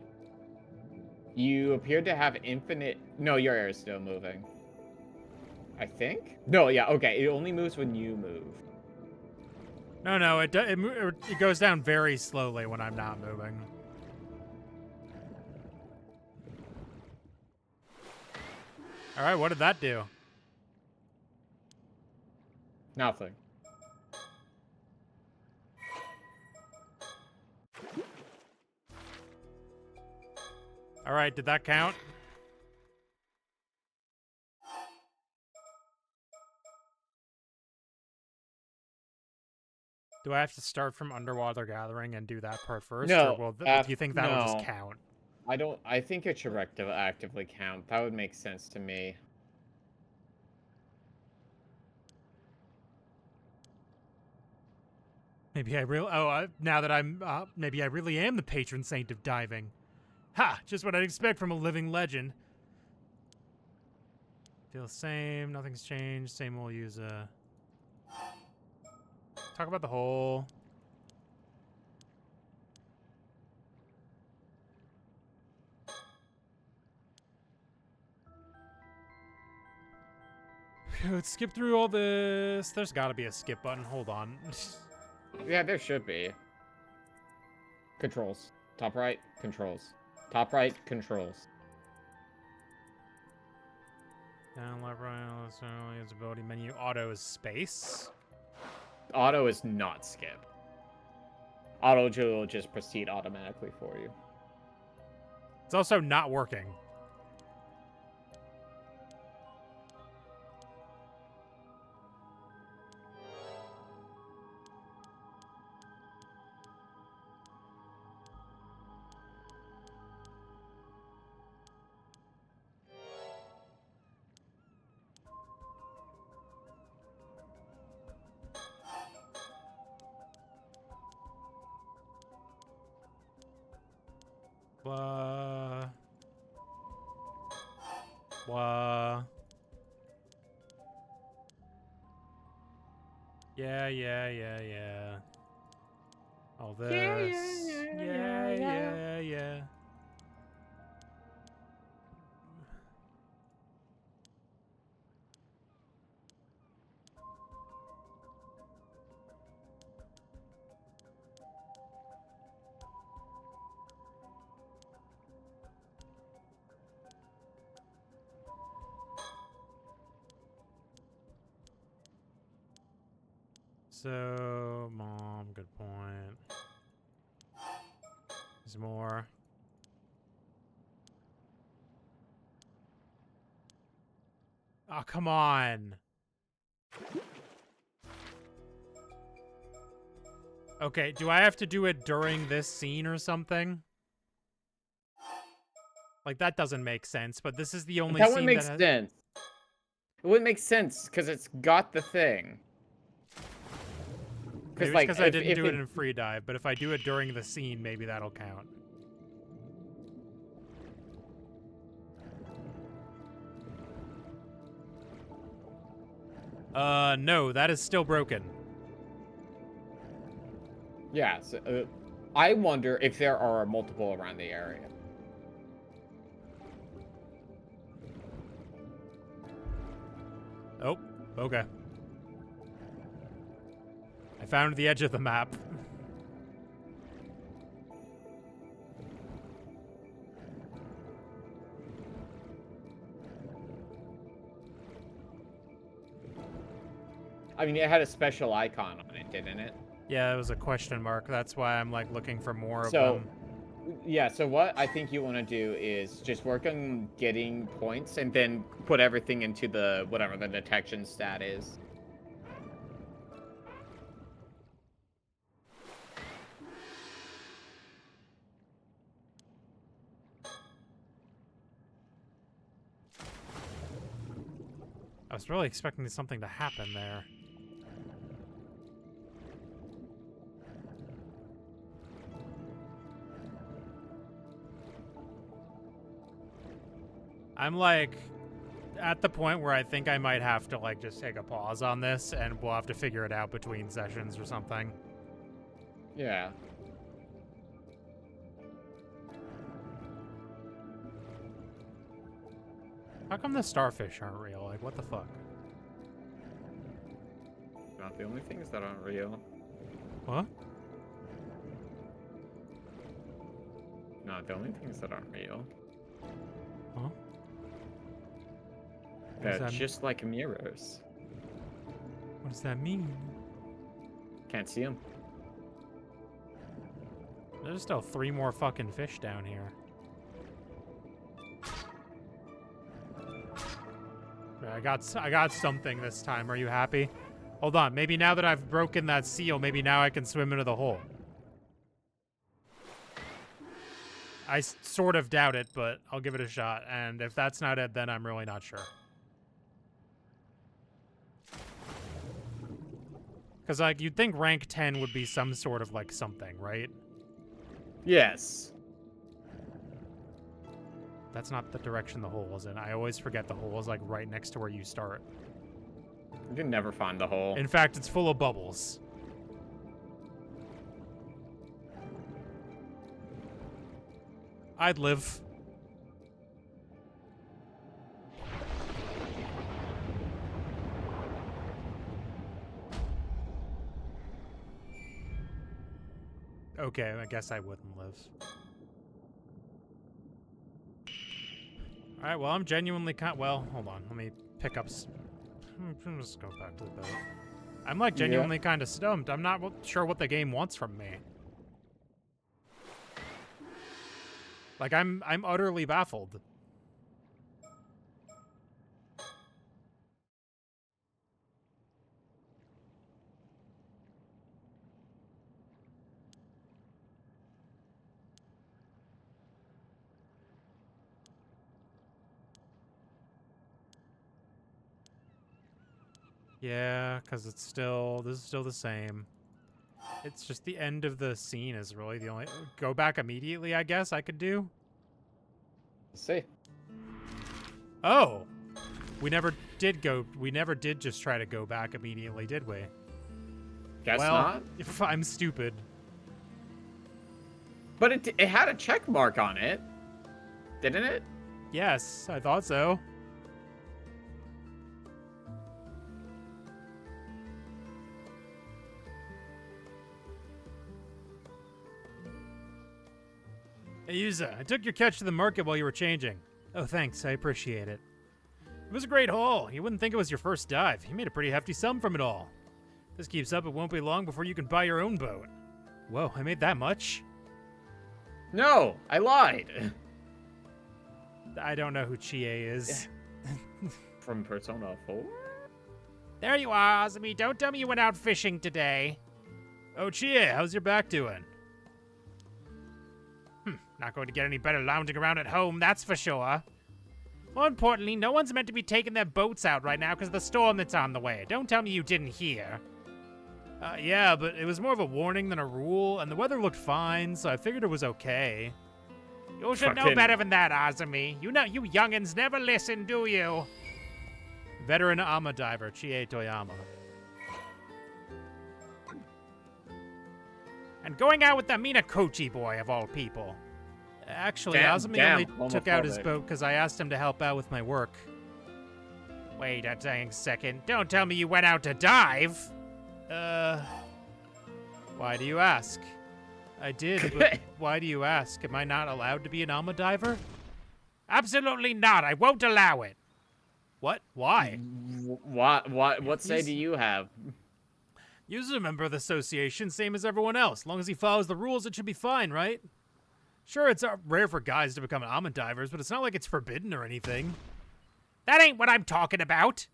You appear to have infinite... No, your air is still moving. I think? No, yeah, okay. It only moves when you move. No, it goes down very slowly when I'm not moving. All right, what did that do? Nothing. All right, did that count? Do I have to start from underwater gathering and do that part first? No. Or do you think that'll no. just count? I think it should actively count. That would make sense to me. Maybe I really. Oh, now that I'm. Maybe I really am the patron saint of diving. Ha! Just what I'd expect from a living legend. Feel the same. Nothing's changed. Same old user. Talk about the hole. Let's skip through all this. There's got to be a skip button. Hold on. Yeah, there should be. Controls. Top right, controls. Top right, controls. Down left, right, usability menu. Auto is space. Auto is not skip. Auto will just proceed automatically for you. It's also not working. Blah. Blah. Yeah. All this. Yeah. So, Mom, good point. There's more. Oh, come on. Okay, do I have to do it during this scene or something? Like, that doesn't make sense, but this is the only That scene wouldn't make that has... sense. It wouldn't make sense because it's got the thing. Maybe Like, because I didn't do it in free dive, but if I do it during the scene, maybe that'll count. No, that is still broken. Yeah, so, I wonder if there are multiple around the area. Oh, okay. I found the edge of the map. I mean, it had a special icon on it, didn't it? Yeah, it was a question mark. That's why I'm like looking for more of So, them. yeah, so what I think you want to do is just work on getting points and then put everything into the, whatever the detection stat is. I was really expecting something to happen there. I'm like at the point where I think I might have to like just take a pause on this and we'll have to figure it out between sessions or something. Yeah. How come the starfish aren't real? Like, what the fuck? Not the only things that aren't real. What? Not the only things that aren't real. Huh? They're just like mirrors. What does that mean? Can't see them. There's still 3 more fucking fish down here. I got something this time. Are you happy? Hold on. Maybe now that I've broken that seal, maybe now I can swim into the hole. I sort of doubt it, but I'll give it a shot. And if that's not it, then I'm really not sure. Because, like, you'd think rank 10 would be some sort of, like, something, right? Yes. That's not the direction the hole is in. I always forget the hole is, like, right next to where you start. You can never find the hole. In fact, it's full of bubbles. I'd live. Okay, I guess I wouldn't live. Alright, well, I'm genuinely well, hold on. Let me pick up... Let's go back to the boat. I'm, like, genuinely kind of stumped. I'm not sure what the game wants from me. Like, I'm utterly baffled. Yeah, because it's still... This is still the same. It's just the end of the scene is really the only... Go back immediately, I guess, I could do? Let's see. Oh! We never did just try to go back immediately, did we? Guess well, not. If I'm stupid. But it had a check mark on it. Didn't it? Yes, I thought so. Hey, Yuza, I took your catch to the market while you were changing. Oh, thanks. I appreciate it. It was a great haul. You wouldn't think it was your first dive. You made a pretty hefty sum from it all. If this keeps up, it won't be long before you can buy your own boat. Whoa, I made that much? No, I lied. I don't know who Chie is. From Persona 4? There you are, Azumi. Don't tell me you went out fishing today. Oh, Chie, how's your back doing? Not going to get any better lounging around at home, that's for sure. More importantly, no one's meant to be taking their boats out right now because of the storm that's on the way. Don't tell me you didn't hear. Yeah, but it was more of a warning than a rule, and the weather looked fine, so I figured it was okay. You should know better than that, Azumi. You know, you youngins never listen, do you? Veteran Ama diver, Chie Toyama. And going out with the Minakochi boy, of all people. Actually, Azumi only took out his boat because I asked him to help out with my work. Wait a dang second. Don't tell me you went out to dive! Why do you ask? I did, but why do you ask? Am I not allowed to be an Ama diver? Absolutely not! I won't allow it! What? Why? What say do you have? Yu's a member of the association, same as everyone else. As long as he follows the rules, it should be fine, right? Sure, it's rare for guys to become Ama divers, but it's not like it's forbidden or anything. That ain't what I'm talking about.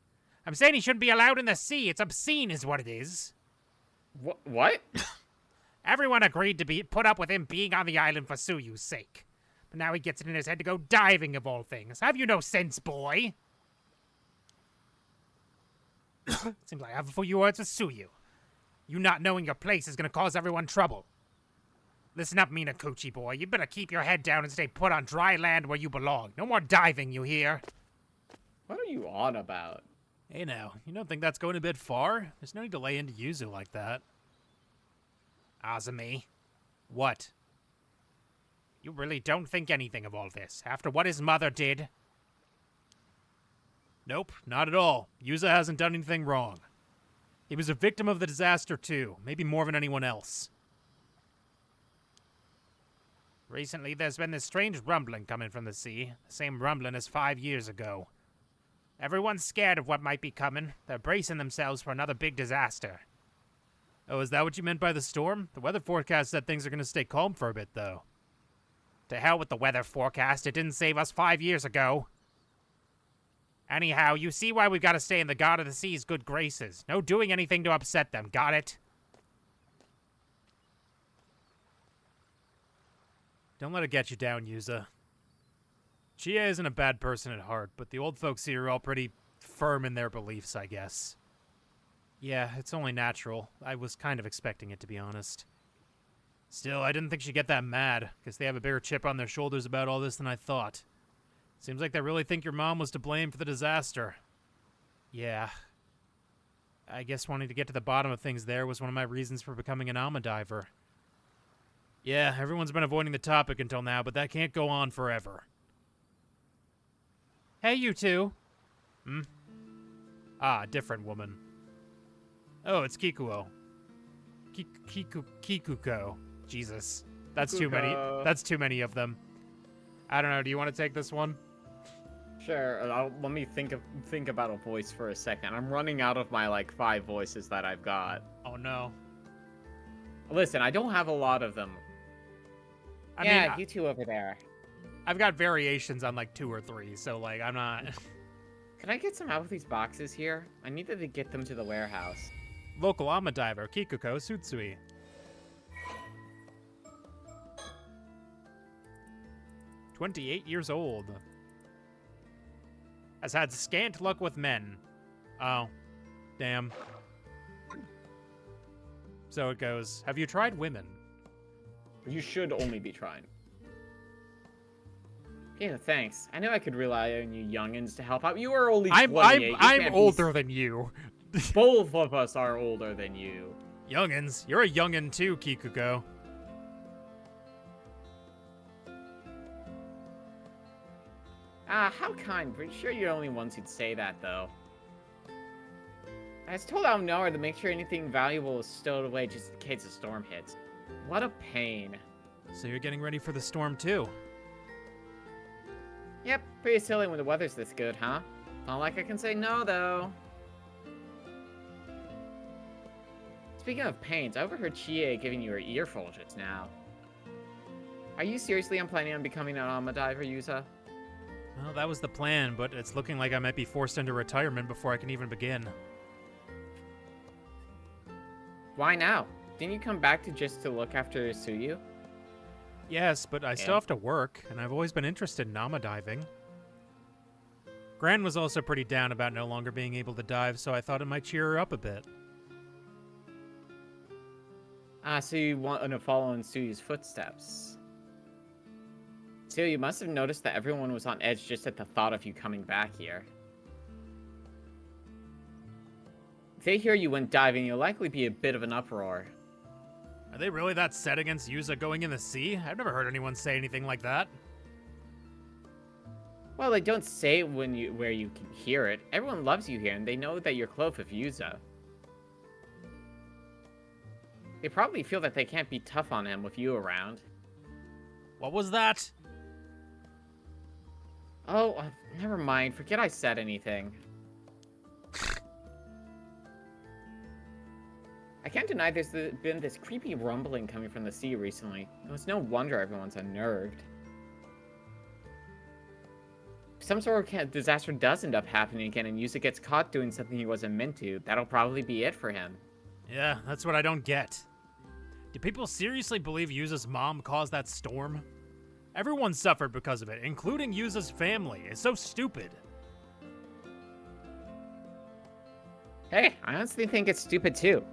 I'm saying he shouldn't be allowed in the sea. It's obscene is what it is. What? Everyone agreed to be put up with him being on the island for Suyu's sake. But now he gets it in his head to go diving of all things. Have you no sense, boy? Seems like I have a few words with Suyu. You not knowing your place is gonna cause everyone trouble. Listen up, Minakochi boy. You better keep your head down and stay put on dry land where you belong. No more diving, you hear? What are you on about? Hey now, you don't think that's going a bit far? There's no need to lay into Yuzu like that. Azumi. What? You really don't think anything of all this, after what his mother did? Nope, not at all. Yuza hasn't done anything wrong. He was a victim of the disaster too, maybe more than anyone else. Recently, there's been this strange rumbling coming from the sea, the same rumbling as 5 years ago. Everyone's scared of what might be coming. They're bracing themselves for another big disaster. Oh, is that what you meant by the storm? The weather forecast said things are going to stay calm for a bit, though. To hell with the weather forecast. It didn't save us 5 years ago. Anyhow, you see why we've got to stay in the God of the Sea's good graces. No doing anything to upset them, got it? Don't let it get you down, Yuza. Chie isn't a bad person at heart, but the old folks here are all pretty firm in their beliefs, I guess. Yeah, it's only natural. I was kind of expecting it, to be honest. Still, I didn't think she'd get that mad. Guess they have a bigger chip on their shoulders about all this than I thought. Seems like they really think your mom was to blame for the disaster. Yeah. I guess wanting to get to the bottom of things there was one of my reasons for becoming an Alma diver. Yeah, everyone's been avoiding the topic until now, but that can't go on forever. Hey, you two. Hmm? Ah, different woman. Oh, it's Kikuo. Kikuko. Jesus. That's too many. That's too many of them. I don't know, do you want to take this one? Sure. Let me think about a voice for a second. I'm running out of my, like, 5 voices that I've got. Oh, no. Listen, I don't have a lot of them. I mean, you two over there. I've got variations on, like, 2 or 3, so, like, I'm not... Can I get some out of these boxes here? I needed to get them to the warehouse. Local Alma diver, Kikuko Tsutsui. "28 years old. Has had scant luck with men." Oh. Damn. So it goes, have you tried women? You should only be trying. Yeah, thanks. I knew I could rely on you youngins to help out. You are only 28. I'm older than you. Both of us are older than you. Youngins? You're a youngin too, Kikuko. Ah, how kind. Pretty sure you're the only ones who'd say that, though. I was told out nowhere to make sure anything valuable is stowed away just in case a storm hits. What a pain. So you're getting ready for the storm too? Yep, pretty silly when the weather's this good, huh? Not like I can say no, though. Speaking of pains, I overheard Chie giving you her earful just now. Are you seriously planning on becoming an Alma diver, Yuza? Well, that was the plan, but it's looking like I might be forced into retirement before I can even begin. Why now? Didn't you come back just to look after Suyu? Yes, but I still have to work, and I've always been interested in Alma diving. Gran was also pretty down about no longer being able to dive, so I thought it might cheer her up a bit. Ah, so you want to follow in Suyu's footsteps. So you must have noticed that everyone was on edge just at the thought of you coming back here. If they hear you went diving, you'll likely be a bit of an uproar. Are they really that set against Yuza going in the sea? I've never heard anyone say anything like that. Well, they don't say it where you can hear it. Everyone loves you here, and they know that you're close with Yuza. They probably feel that they can't be tough on him with you around. What was that? Oh, never mind. Forget I said anything. I can't deny there's been this creepy rumbling coming from the sea recently. It's no wonder everyone's unnerved. If some sort of disaster does end up happening again and Yuza gets caught doing something he wasn't meant to, that'll probably be it for him. Yeah, that's what I don't get. Do people seriously believe Yuza's mom caused that storm? Everyone suffered because of it, including Yuza's family. It's so stupid. Hey, I honestly think it's stupid too.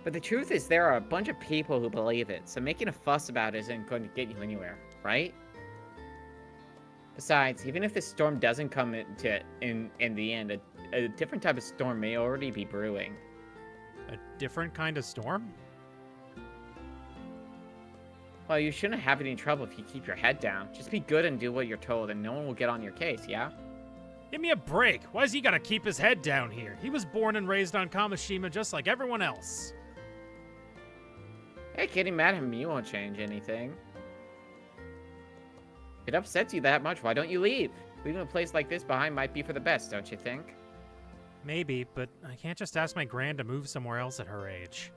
But the truth is there are a bunch of people who believe it, so making a fuss about it isn't going to get you anywhere, right? Besides, even if this storm doesn't come in the end, a different type of storm may already be brewing. A different kind of storm? Well, you shouldn't have any trouble if you keep your head down. Just be good and do what you're told, and no one will get on your case, yeah? Give me a break. Why is he gotta keep his head down here? He was born and raised on Kamishima just like everyone else. Hey, getting mad at me won't change anything. If it upsets you that much, why don't you leave? Leaving a place like this behind might be for the best, don't you think? Maybe, but I can't just ask my gran to move somewhere else at her age.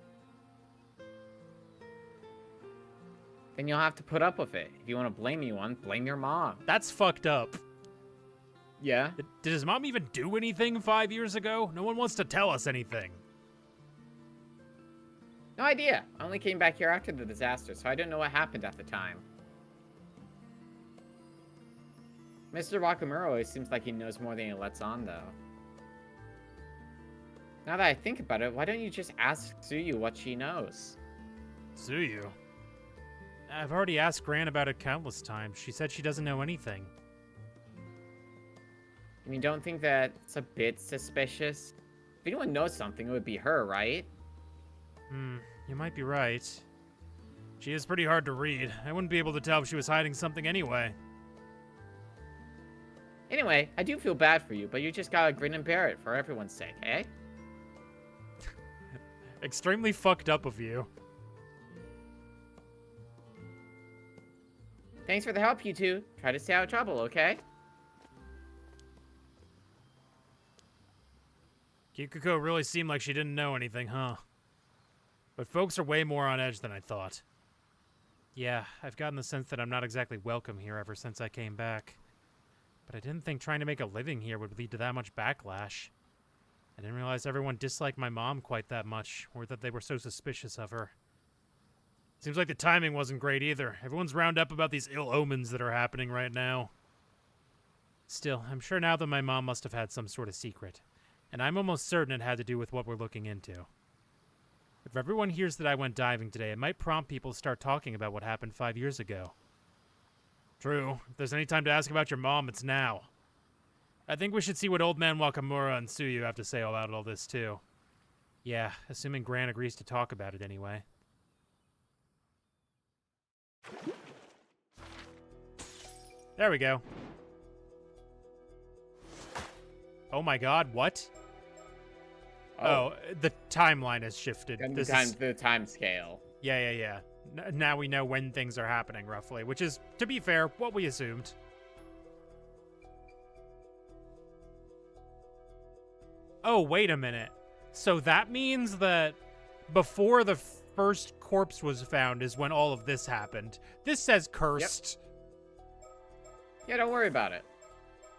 Then you'll have to put up with it. If you want to blame anyone, blame your mom. That's fucked up. Yeah? Did his mom even do anything 5 years ago? No one wants to tell us anything. No idea. I only came back here after the disaster, so I don't know what happened at the time. Mr. Wakamura always seems like he knows more than he lets on, though. Now that I think about it, why don't you just ask Tsuyu what she knows? Tsuyu? I've already asked Gran about it countless times. She said she doesn't know anything. And you don't think that's a bit suspicious? If anyone knows something, it would be her, right? You might be right. She is pretty hard to read. I wouldn't be able to tell if she was hiding something anyway. Anyway, I do feel bad for you, but you just gotta grin and bear it for everyone's sake, eh? Extremely fucked up of you. Thanks for the help, you two. Try to stay out of trouble, okay? Kikuko really seemed like she didn't know anything, huh? But folks are way more on edge than I thought. Yeah, I've gotten the sense that I'm not exactly welcome here ever since I came back. But I didn't think trying to make a living here would lead to that much backlash. I didn't realize everyone disliked my mom quite that much, or that they were so suspicious of her. Seems like the timing wasn't great either. Everyone's round up about these ill omens that are happening right now. Still, I'm sure now that my mom must have had some sort of secret. And I'm almost certain it had to do with what we're looking into. If everyone hears that I went diving today, it might prompt people to start talking about what happened 5 years ago. True. If there's any time to ask about your mom, it's now. I think we should see what Old Man Wakamura and Tsuyu have to say about all this, too. Yeah, assuming Gran agrees to talk about it anyway. There we go. Oh my god, what? Oh, the timeline has shifted. The time scale. Yeah. Now we know when things are happening, roughly. Which is, to be fair, what we assumed. Oh, wait a minute. So that means that before the first corpse was found is when all of this happened. This says cursed. Yep. Yeah, don't worry about it.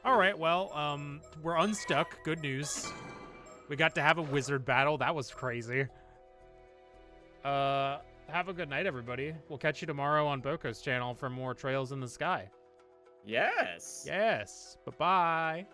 Alright, well, we're unstuck. Good news. We got to have a wizard battle. That was crazy. Have a good night, everybody. We'll catch you tomorrow on Boko's channel for more Trails in the Sky. Yes. Yes. Bye-bye.